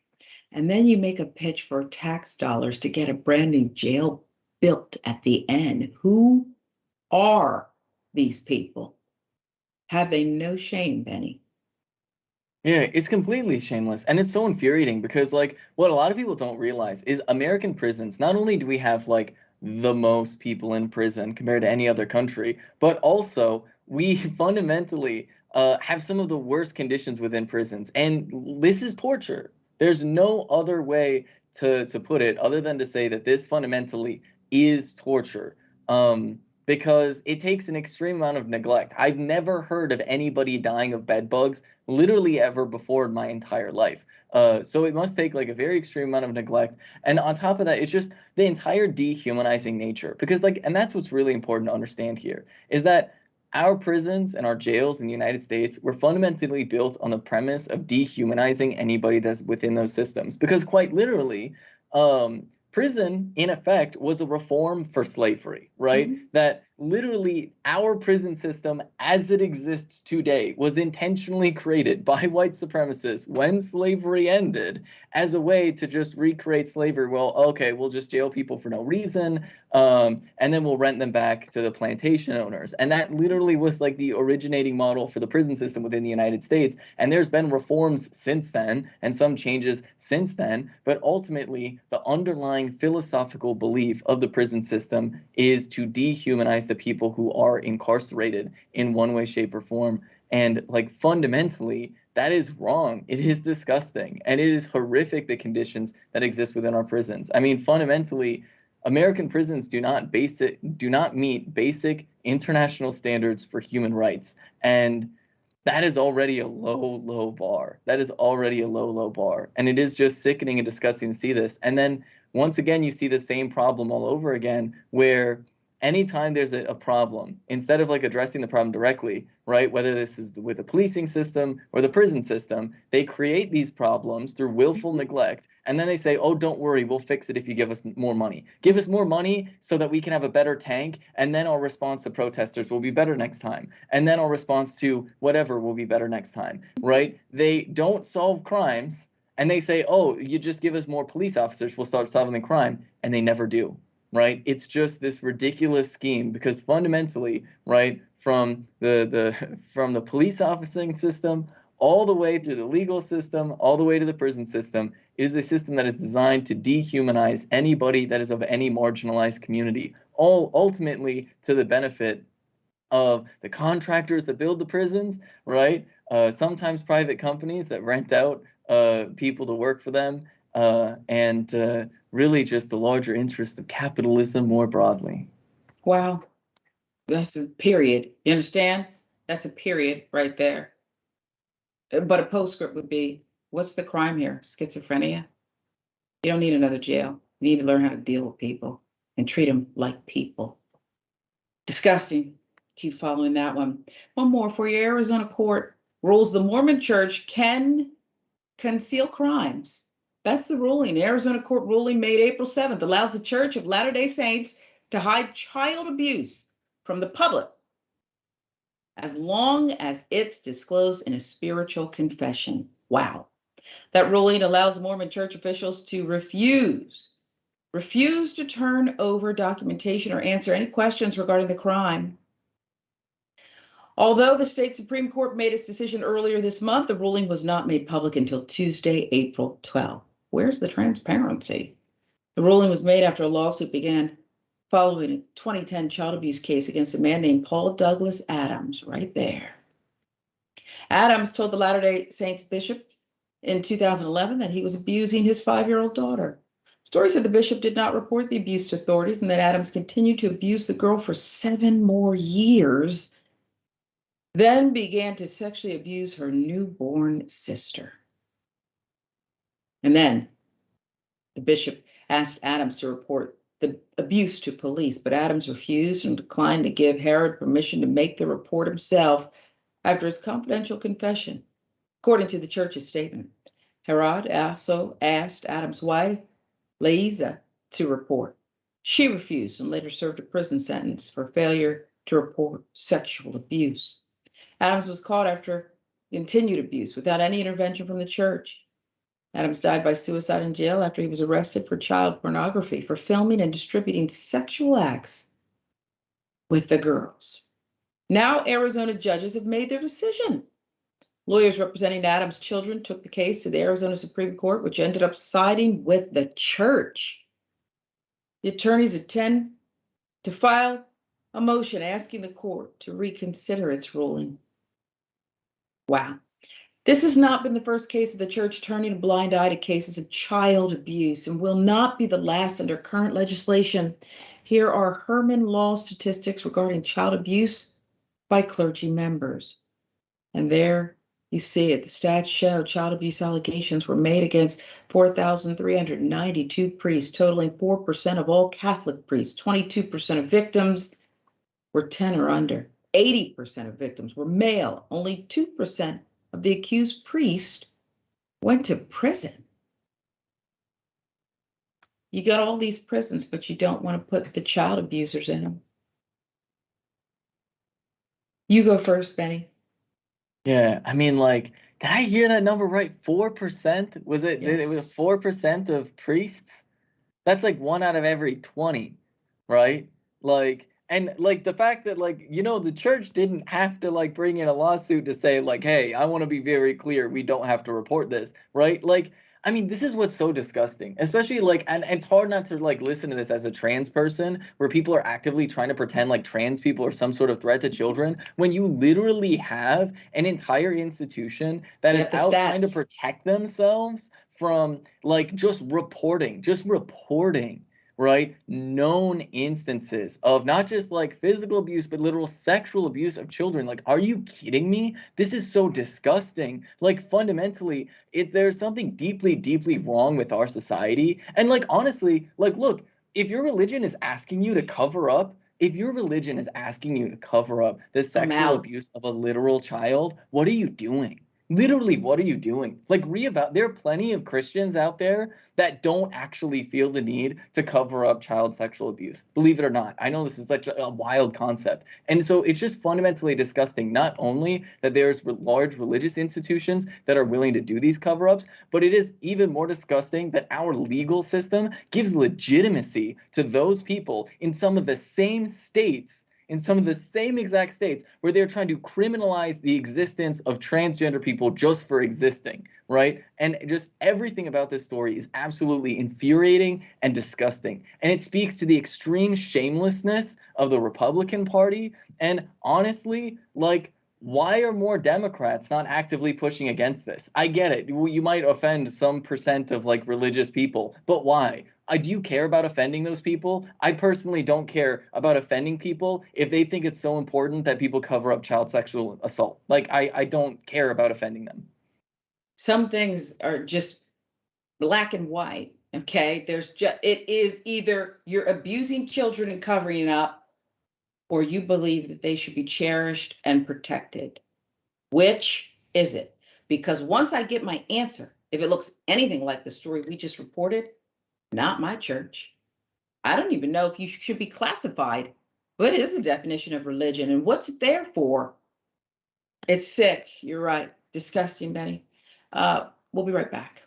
And then you make a pitch for tax dollars to get a brand new jail built at the end. Who are these people? Have they no shame, Benny? Yeah, it's completely shameless. And it's so infuriating because, like, what a lot of people don't realize is American prisons, not only do we have, like, the most people in prison compared to any other country, but also we fundamentally have some of the worst conditions within prisons. And this is torture. There's no other way to put it other than to say that this fundamentally is torture. Because it takes an extreme amount of neglect. I've never heard of anybody dying of bed bugs literally ever before in my entire life. So it must take like a very extreme amount of neglect. And on top of that, it's just the entire dehumanizing nature. Because like, and that's what's really important to understand here, is that our prisons and our jails in the United States were fundamentally built on the premise of dehumanizing anybody that's within those systems. Because quite literally, prison, in effect, was a reform for slavery, right? Mm-hmm. That literally our prison system as it exists today was intentionally created by white supremacists when slavery ended as a way to just recreate slavery. Well, okay, we'll just jail people for no reason, and then we'll rent them back to the plantation owners. And that literally was like the originating model for the prison system within the United States. And there's been reforms since then and some changes since then. But ultimately, the underlying philosophical belief of the prison system is to dehumanize the people who are incarcerated in one way, shape, or form. And like fundamentally, that is wrong. It is disgusting. And it is horrific, the conditions that exist within our prisons. I mean, fundamentally, American prisons do not meet basic international standards for human rights. And that is already a low bar. That is already a low bar. And it is just sickening and disgusting to see this. And then once again, you see the same problem all over again, where anytime there's a problem, instead of like addressing the problem directly, right, whether this is with the policing system or the prison system, they create these problems through willful neglect. And then they say, oh, don't worry, we'll fix it if you give us more money. Give us more money so that we can have a better tank. And then our response to protesters will be better next time. And then our response to whatever will be better next time, right? They don't solve crimes. And they say, oh, you just give us more police officers, we'll start solving the crime. And they never do. Right? It's just this ridiculous scheme, because fundamentally, right, from the police officering system all the way through the legal system, all the way to the prison system, it is a system that is designed to dehumanize anybody that is of any marginalized community, all ultimately to the benefit of the contractors that build the prisons, right? Sometimes private companies that rent out people to work for them, and really just the larger interest of capitalism more broadly. Wow. That's a period. You understand? That's a period right there. But a postscript would be, what's the crime here? Schizophrenia? You don't need another jail. You need to learn how to deal with people and treat them like people. Disgusting. Keep following that one. One more for you. Arizona court rules the Mormon church can conceal crimes. That's the ruling. Arizona court ruling made April 7th allows the Church of Latter-day Saints to hide child abuse from the public as long as it's disclosed in a spiritual confession. Wow. That ruling allows Mormon church officials to refuse to turn over documentation or answer any questions regarding the crime. Although the state Supreme Court made its decision earlier this month, the ruling was not made public until Tuesday, April 12th. Where's the transparency? The ruling was made after a lawsuit began following a 2010 child abuse case against a man named Paul Douglas Adams, right there. Adams told the Latter-day Saints bishop in 2011 that he was abusing his 5-year-old daughter. Story said the bishop did not report the abuse to authorities and that Adams continued to abuse the girl for 7 more years, then began to sexually abuse her newborn sister. And then the bishop asked Adams to report the abuse to police, but Adams refused and declined to give Herod permission to make the report himself after his confidential confession. According to the church's statement, Herod also asked Adams' wife, Laiza, to report. She refused and later served a prison sentence for failure to report sexual abuse. Adams was caught after continued abuse without any intervention from the church. Adams died by suicide in jail after he was arrested for child pornography for filming and distributing sexual acts with the girls. Now Arizona judges have made their decision. Lawyers representing Adams' children took the case to the Arizona Supreme Court, which ended up siding with the church. The attorneys intend to file a motion asking the court to reconsider its ruling. Wow. This has not been the first case of the church turning a blind eye to cases of child abuse and will not be the last under current legislation. Here are Herman Law statistics regarding child abuse by clergy members. And there you see it. The stats show child abuse allegations were made against 4,392 priests, totaling 4% of all Catholic priests. 22% of victims were 10 or under. 80% of victims were male. Only 2% of the accused priest went to prison. You got all these prisons, but you don't want to put the child abusers in them. You go first, Benny. Yeah, I mean, like, did I hear that number right? 4%? Was it? Yes. It was 4% of priests? That's like 1 out of every 20, right? Like, and like the fact that, like, you know, the church didn't have to like bring in a lawsuit to say like, hey, I want to be very clear, we don't have to report this, right? Like, I mean, this is what's so disgusting, especially like, and it's hard not to like listen to this as a trans person where people are actively trying to pretend like trans people are some sort of threat to children when you literally have an entire institution that is out trying to protect themselves from like just reporting right? Known instances of not just like physical abuse, but literal sexual abuse of children. Like, are you kidding me? This is so disgusting. Like, fundamentally, there's something deeply, deeply wrong with our society. And like, honestly, like, look, if your religion is asking you to cover up, the sexual abuse of a literal child, what are you doing? Literally, what are you doing? Like, there are plenty of Christians out there that don't actually feel the need to cover up child sexual abuse. Believe it or not. I know this is such a wild concept. And so it's just fundamentally disgusting, not only that there's large religious institutions that are willing to do these cover-ups, but it is even more disgusting that our legal system gives legitimacy to those people in some of the same states, in some of the same exact states where they're trying to criminalize the existence of transgender people just for existing, right? And just everything about this story is absolutely infuriating and disgusting. And it speaks to the extreme shamelessness of the Republican Party. And honestly, like, why are more Democrats not actively pushing against this? I get it. You might offend some percent of like religious people, but why? Do you care about offending those people? I personally don't care about offending people if they think it's so important that people cover up child sexual assault. Like, I don't care about offending them. Some things are just black and white, okay? It is either you're abusing children and covering it up, or you believe that they should be cherished and protected. Which is it? Because once I get my answer, if it looks anything like the story we just reported, not my church. I don't even know if you should be classified. What is the definition of religion and what's it there for? It's sick. You're right. Disgusting, Benny. We'll be right back.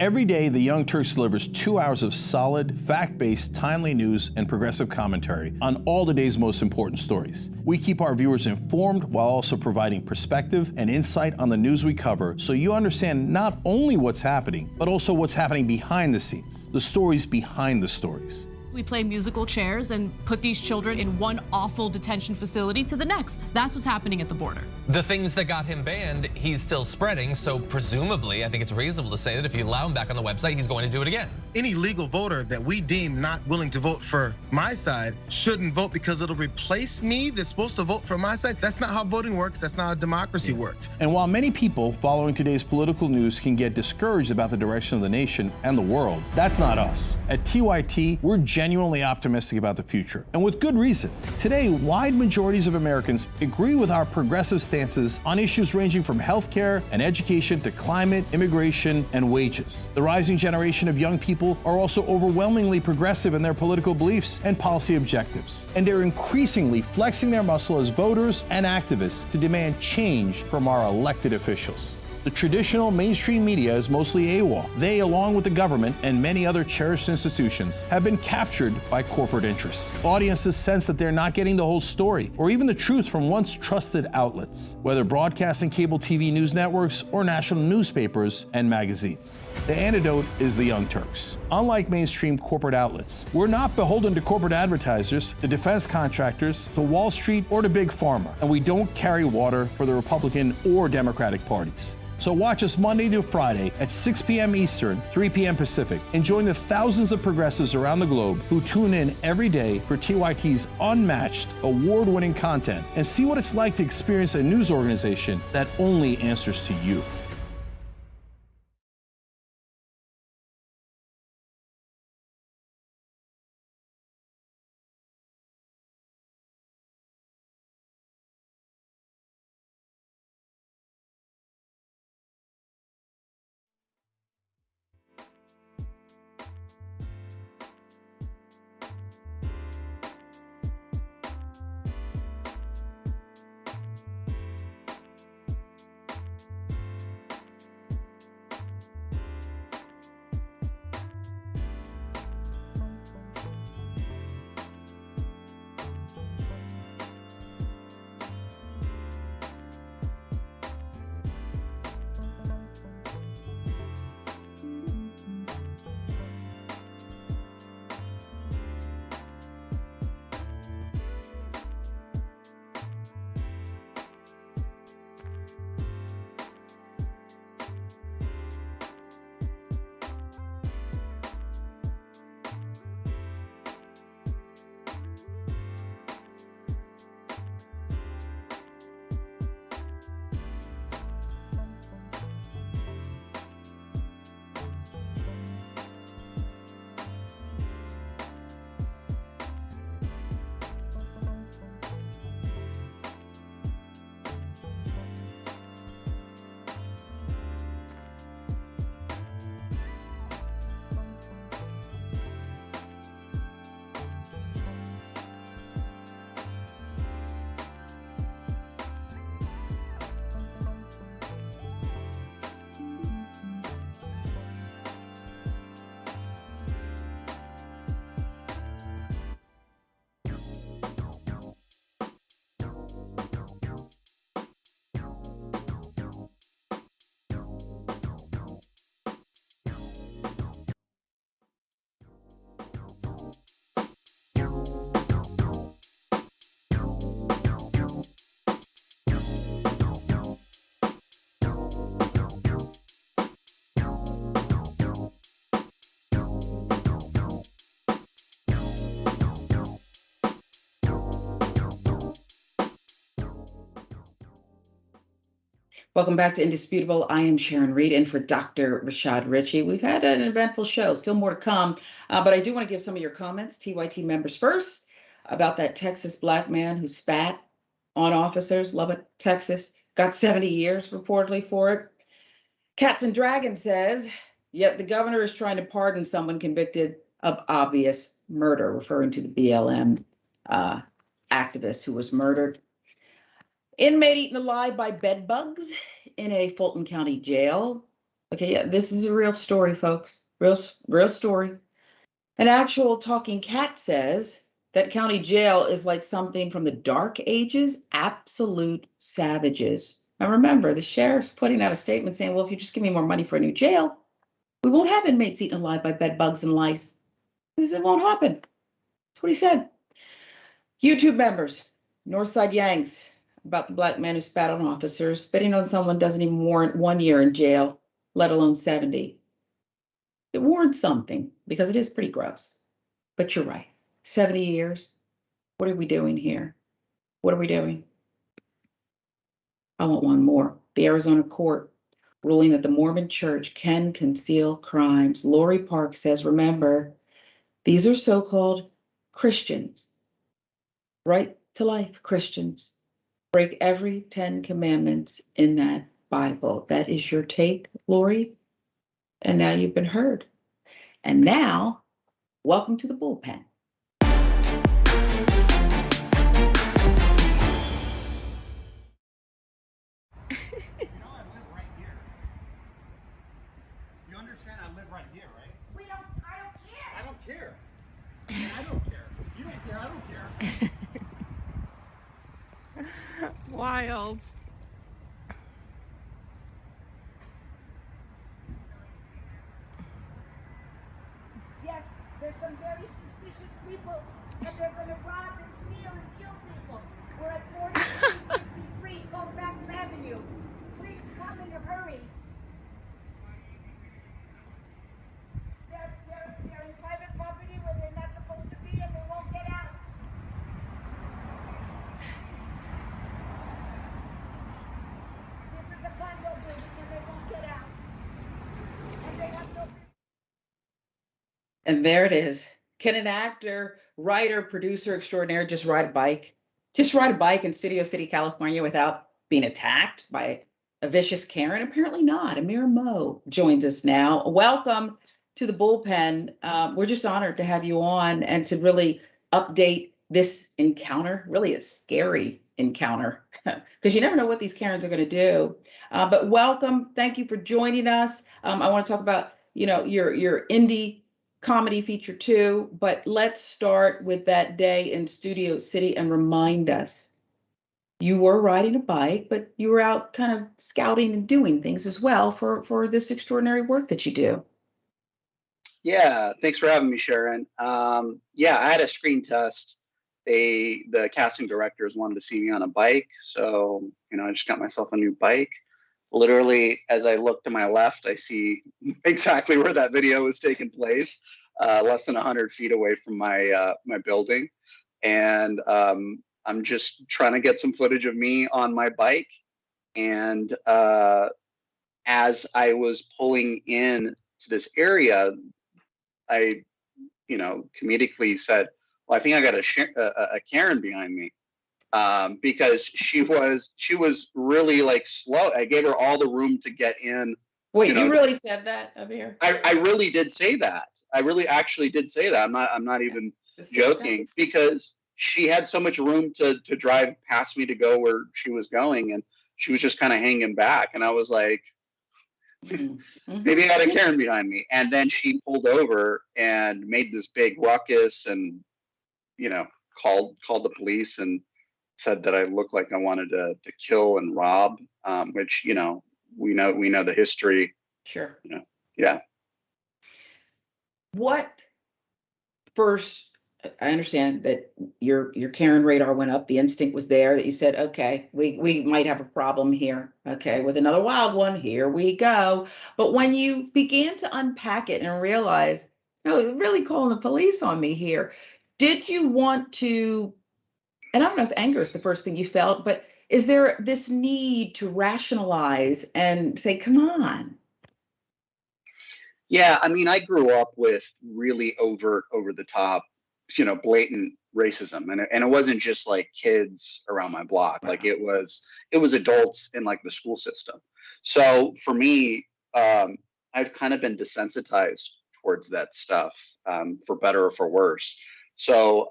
Every day, the Young Turks delivers 2 hours of solid, fact-based, timely news and progressive commentary on all the day's most important stories. We keep our viewers informed while also providing perspective and insight on the news we cover, so you understand not only what's happening, but also what's happening behind the scenes, the stories behind the stories. We play musical chairs and put these children in one awful detention facility to the next. That's what's happening at the border. The things that got him banned, he's still spreading. So presumably, I think it's reasonable to say that if you allow him back on the website, he's going to do it again. Any legal voter that we deem not willing to vote for my side shouldn't vote because it'll replace me that's supposed to vote for my side. That's not how voting works. That's not how democracy works. And while many people following today's political news can get discouraged about the direction of the nation and the world, that's not us. At TYT, we're genuinely optimistic about the future, and with good reason. Today, wide majorities of Americans agree with our progressive stances on issues ranging from healthcare and education to climate, immigration, and wages. The rising generation of young people are also overwhelmingly progressive in their political beliefs and policy objectives, and they're increasingly flexing their muscle as voters and activists to demand change from our elected officials. The traditional mainstream media is mostly AWOL. They, along with the government and many other cherished institutions, have been captured by corporate interests. Audiences sense that they're not getting the whole story, or even the truth from once trusted outlets, whether broadcasting cable TV news networks or national newspapers and magazines. The antidote is the Young Turks. Unlike mainstream corporate outlets, we're not beholden to corporate advertisers, to defense contractors, to Wall Street, or to Big Pharma, and we don't carry water for the Republican or Democratic parties. So watch us Monday to Friday at 6 p.m. Eastern, 3 p.m. Pacific, and join the thousands of progressives around the globe who tune in every day for TYT's unmatched, award-winning content and see what it's like to experience a news organization that only answers to you. Welcome back to Indisputable. I am Sharon Reed in for Dr. Rashad Ritchie. We've had an eventful show, still more to come, but I do want to give some of your comments, TYT members first, about that Texas black man who spat on officers. Lubbock, Texas, got 70 years reportedly for it. Cats and Dragons says, yet the governor is trying to pardon someone convicted of obvious murder, referring to the BLM activist who was murdered. Inmate eaten alive by bed bugs in a Fulton County jail. Okay, yeah, this is a real story, folks. Real story. An actual talking cat says that county jail is like something from the dark ages, absolute savages. Now remember, the sheriff's putting out a statement saying, well, if you just give me more money for a new jail, we won't have inmates eaten alive by bed bugs and lice. This won't happen. That's what he said. YouTube members, Northside Yanks, about the black man who spat on officers. Spitting on someone doesn't even warrant 1 year in jail, let alone 70. It warrants something because it is pretty gross. But you're right. 70 years. What are we doing here? What are we doing? I want one more. The Arizona court ruling that the Mormon church can conceal crimes. Lori Park says, remember, these are so-called Christians, right to life Christians. Break every 10 commandments in that Bible. That is your take, Lori. And now you've been heard. And now, welcome to the bullpen. You understand I live right here, right? I don't care. And I don't care. You don't care, I don't care. Wild. Yes, there's some very suspicious people, and they're going to rob and steal and kill people. We're at 4353 Colfax Avenue. Please come in a hurry. They're in private property where they're not supposed to be, and they won't get out. This is a condo building, and they won't get out. And they have no... And there it is. Can an actor, writer, producer extraordinaire just ride a bike? Just ride a bike in Studio City, California without being attacked by a vicious Karen? Apparently not. Amir Mo joins us now. Welcome to the bullpen. We're just honored to have you on and to really update this encounter, really a scary encounter, because you never know what these Karens are going to do. But welcome. Thank you for joining us. I want to talk about, your indie comedy feature too, but let's start with that day in Studio City and remind us, you were riding a bike, but you were out kind of scouting and doing things as well for this extraordinary work that you do. Yeah, thanks for having me, Sharon. Yeah, I had a screen test. The casting directors wanted to see me on a bike, so I just got myself a new bike. Literally, as I look to my left, I see exactly where that video was taking place, less than 100 feet away from my building, and I'm just trying to get some footage of me on my bike. And as I was pulling in to this area, I, comedically said, well, I think I got a Karen behind me, because she was really like slow. I gave her all the room to get in. Wait, you really said that, Amir? I really did say that. I really actually did say that. I'm not even joking, because she had so much room to drive past me to go where she was going, and she was just kind of hanging back. And I was like, maybe I had a Karen behind me. And then she pulled over and made this big ruckus and, called the police and said that I looked like I wanted to kill and rob, which, we know the history. Sure. Yeah. What first, I understand that your Karen radar went up. The instinct was there that you said, okay, we might have a problem here. Okay, with another wild one, here we go. But when you began to unpack it and realize, really calling the police on me here, did you want to, and I don't know if anger is the first thing you felt, but is there this need to rationalize and say, come on? Yeah, I mean, I grew up with really overt, over the top, blatant racism, and it wasn't just like kids around my block. Like it was adults in like the school system. So for me, I've kind of been desensitized towards that stuff, for better or for worse. So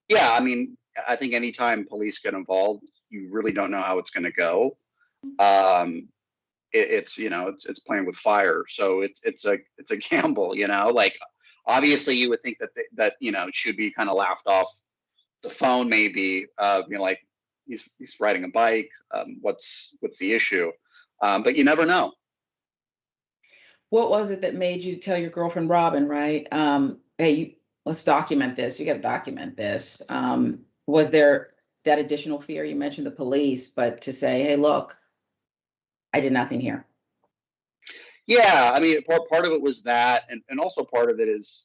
yeah, I mean, I think anytime police get involved, you really don't know how it's going to go. It's playing with fire, so it's a gamble. Like obviously you would think that it should be kind of laughed off the phone, maybe. Like he's riding a bike. What's the issue? But you never know. What was it that made you tell your girlfriend Robin, right? Hey, let's document this. You got to document this. Was there that additional fear? You mentioned the police, but to say, hey, look, I did nothing here. Yeah, I mean, part of it was that, and also part of it is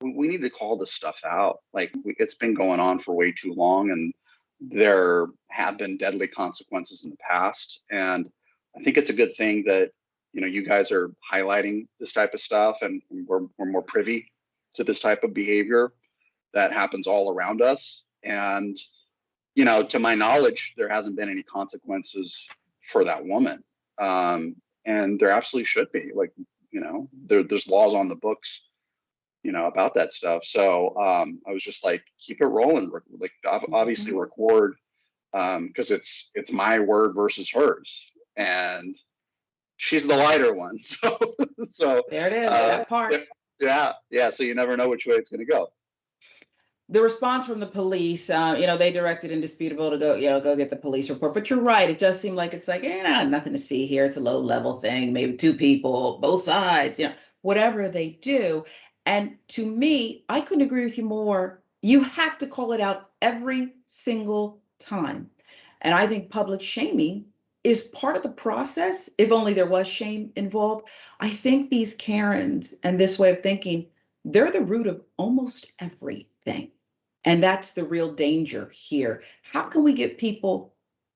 we need to call this stuff out. Like it's been going on for way too long, and there have been deadly consequences in the past. And I think it's a good thing that you guys are highlighting this type of stuff, and we're more privy to this type of behavior that happens all around us. And to my knowledge, there hasn't been any consequences for that woman. And there absolutely should be. Like, there's laws on the books, about that stuff. So I was just like, keep it rolling. Like, obviously record, because it's my word versus hers, and she's the lighter one. So there it is. That part. Yeah. So you never know which way it's going to go. The response from the police, they directed Indisputable to go get the police report. But you're right. It does seem like it's like, nothing to see here. It's a low level thing. Maybe two people, both sides, whatever they do. And to me, I couldn't agree with you more. You have to call it out every single time. And I think public shaming is part of the process. If only there was shame involved. I think these Karens and this way of thinking, they're the root of almost everything. And that's the real danger here. How can we get people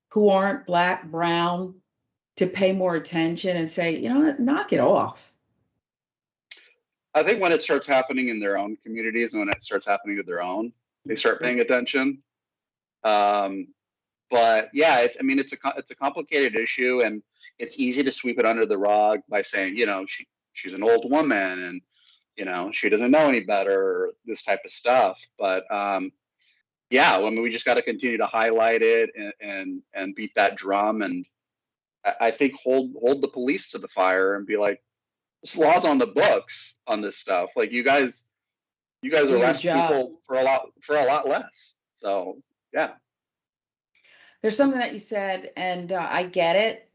who aren't Black, brown to pay more attention and say, knock it off? I think when it starts happening in their own communities and when it starts happening to their own, they start paying attention. But yeah, it's a complicated issue, and it's easy to sweep it under the rug by saying, she's an old woman and she doesn't know any better, this type of stuff. But yeah, I mean, we just got to continue to highlight it and beat that drum. And I think hold the police to the fire and be like, there's laws on the books on this stuff. Like you guys arrest people for a lot less. So yeah. There's something that you said, and I get it,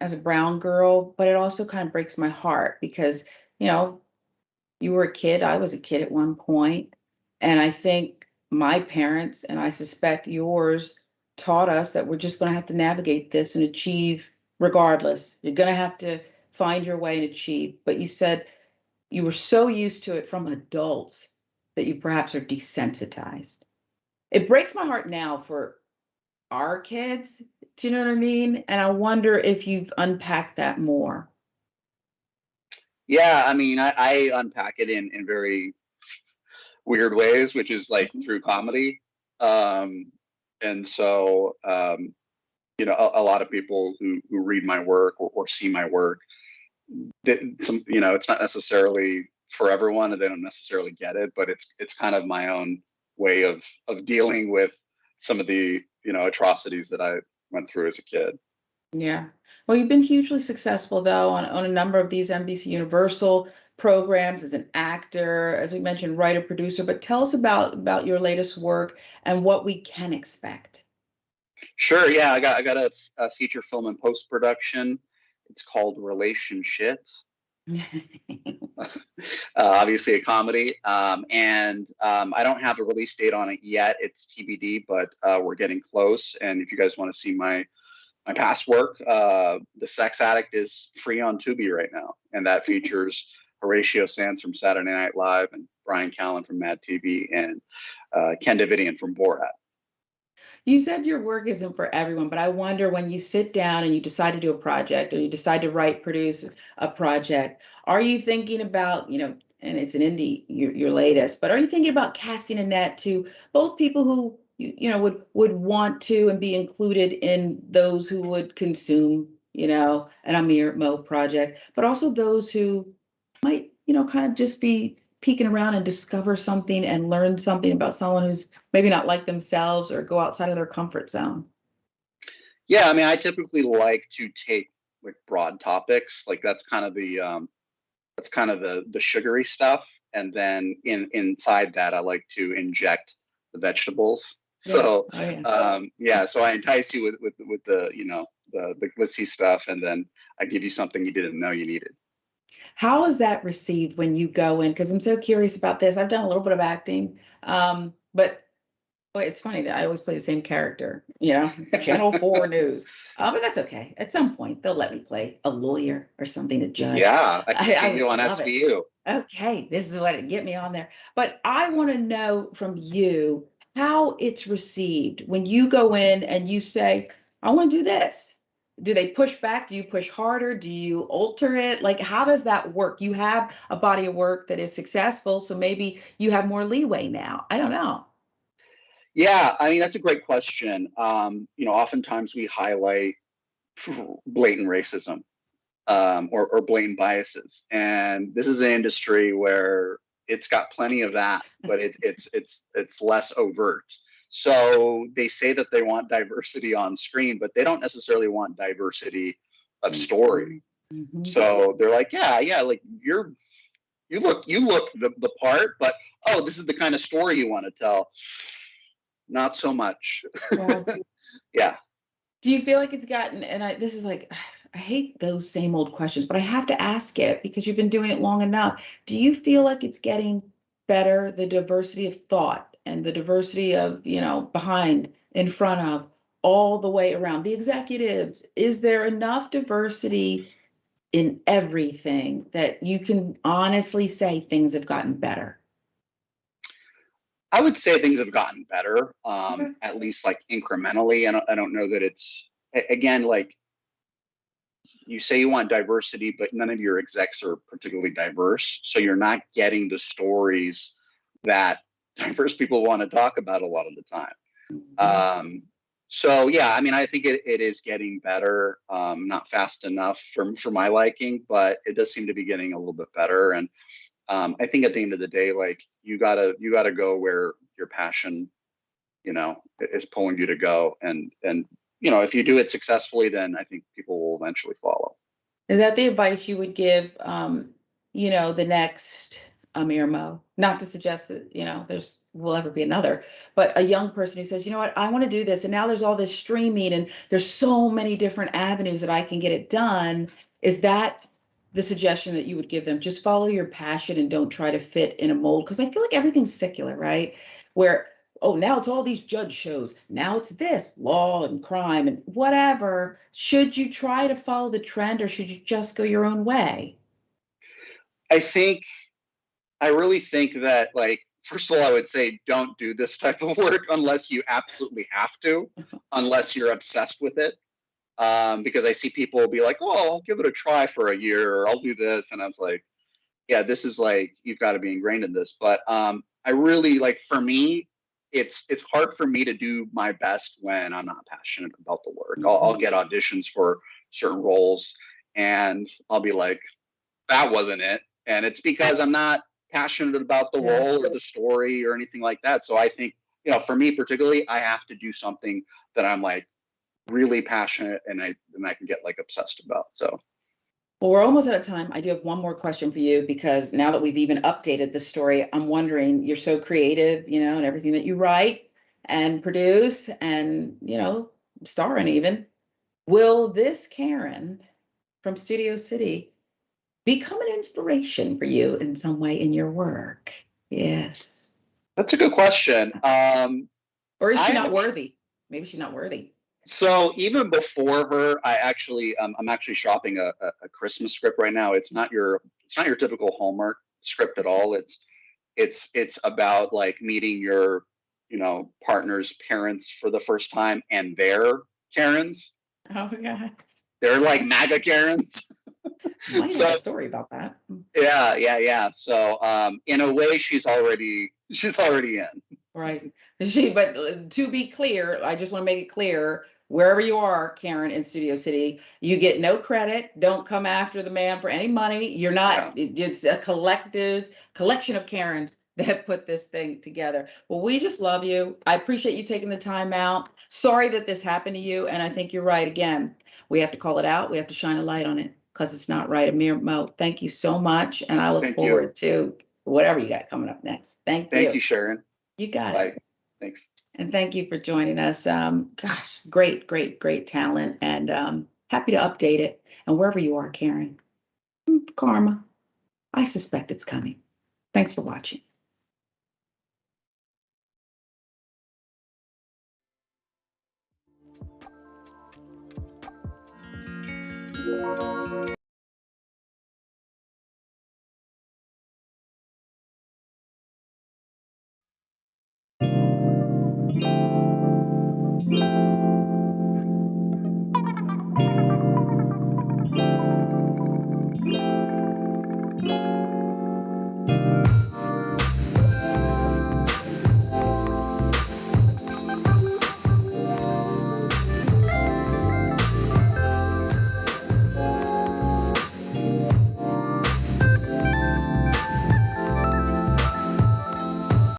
as a brown girl, but it also kind of breaks my heart because, you were a kid. I was a kid at one point. And I think my parents, and I suspect yours, taught us that we're just going to have to navigate this and achieve regardless. You're going to have to find your way and achieve. But you said you were so used to it from adults that you perhaps are desensitized. It breaks my heart now for our kids. Do you know what I mean? And I wonder if you've unpacked that more. Yeah, I mean, I unpack it in very weird ways, which is like through comedy. And so, a lot of people who read my work or see my work, it's not necessarily for everyone and they don't necessarily get it, but it's kind of my own way of dealing with some of the, atrocities that I went through as a kid. Yeah. Well, you've been hugely successful, though, on a number of these NBC Universal programs as an actor, as we mentioned, writer, producer. But tell us about your latest work and what we can expect. Sure. Yeah, I got a feature film in post-production. It's called Relationships. Obviously a comedy. And I don't have a release date on it yet. It's TBD, but we're getting close. And if you guys want to see my past work, The Sex Addict is free on Tubi right now. And that features Horatio Sands from Saturday Night Live and Brian Callen from Mad TV and Ken Davidian from Borat. You said your work isn't for everyone, but I wonder when you sit down and you decide to do a project or you decide to write, produce a project, are you thinking about, and it's an indie, your latest, but are you thinking about casting a net to both people who, would want to and be included in those who would consume, an Amir Mo project, but also those who might, kind of just be peeking around and discover something and learn something about someone who's maybe not like themselves or go outside of their comfort zone? Yeah, I mean, I typically like to take like broad topics, like that's kind of the sugary stuff, and then inside that I like to inject the vegetables. So so I entice you with the the glitzy stuff, and then I give you something you didn't know you needed. How is that received when you go in? Because I'm so curious about this. I've done a little bit of acting, but boy, it's funny that I always play the same character, Channel 4 News. But that's okay. At some point, they'll let me play a lawyer or something, a judge. Yeah, I can see you on love SVU. Okay, this is what get me on there. But I want to know from you how it's received when you go in and you say, I want to do this. Do they push back? Do you push harder? Do you alter it? Like, how does that work? You have a body of work that is successful, so maybe you have more leeway now. I don't know. Yeah, I mean, that's a great question. Oftentimes we highlight blatant racism or blatant biases, and this is an industry where it's got plenty of that, but it's less overt. So they say that they want diversity on screen, but they don't necessarily want diversity of story. Mm-hmm. So they're like, yeah, like you look the part, but this is the kind of story you want to tell. Not so much. Yeah. Do you feel like it's gotten, and this is like, I hate those same old questions, but I have to ask it because you've been doing it long enough. Do you feel like it's getting better, the diversity of thought and the diversity of, behind, in front of, all the way around, the executives? Is there enough diversity in everything that you can honestly say things have gotten better? I would say things have gotten better, at least like incrementally. I don't know that it's, again, like you say you want diversity, but none of your execs are particularly diverse. So you're not getting the stories that diverse people want to talk about a lot of the time. Mm-hmm. So yeah, I mean, I think it is getting better, not fast enough for my liking, but it does seem to be getting a little bit better. And I think at the end of the day, like you gotta go where your passion, is pulling you to go. And if you do it successfully, then I think people will eventually follow. Is that the advice you would give, the next Amir Mo? Not to suggest that, will ever be another, but a young person who says, you know what, I want to do this. And now there's all this streaming and there's so many different avenues that I can get it done. Is that the suggestion that you would give them? Just follow your passion and don't try to fit in a mold. Because I feel like everything's secular, right? Where, now it's all these judge shows. Now it's this, law and crime and whatever. Should you try to follow the trend or should you just go your own way? I really think that, like, first of all, I would say don't do this type of work unless you absolutely have to, unless you're obsessed with it. Because I see people be like, I'll give it a try for a year, or I'll do this. And I was like, yeah, this is like, you've got to be ingrained in this. But I really, like, for me, it's hard for me to do my best when I'm not passionate about the work. I'll get auditions for certain roles and I'll be like, that wasn't it. And it's because I'm not passionate about the role or the story or anything like that. So I think, for me particularly, I have to do something that I'm like really passionate and I can get like obsessed about. So. Well, we're almost out of time. I do have one more question for you, because now that we've even updated the story, I'm wondering, you're so creative, and everything that you write and produce and, star in even. Will this Karen from Studio City become an inspiration for you in some way in your work? Yes. That's a good question. Or is she not worthy? Maybe she's not worthy. So even before her, I'm actually shopping a Christmas script right now. It's not your typical Hallmark script at all. It's about like meeting your partners' parents for the first time, and they're Karens. Oh God. They're like MAGA Karens. Might have a story about that. Yeah. So in a way, she's already in. Right. But to be clear, I just want to make it clear, wherever you are, Karen, in Studio City, you get no credit. Don't come after the man for any money. You're not, it's a collection of Karens that put this thing together. Well, we just love you. I appreciate you taking the time out. Sorry that this happened to you. And I think you're right. Again, we have to call it out. We have to shine a light on it because it's not right. Amir Mo, thank you so much. And I look forward to whatever you got coming up next. Thank you. Thank you, Sharon. You got Bye. it. Thanks. And thank you for joining us. Gosh, great talent, and happy to update it. And wherever you are, Karen, karma, I suspect it's coming. Thanks for watching.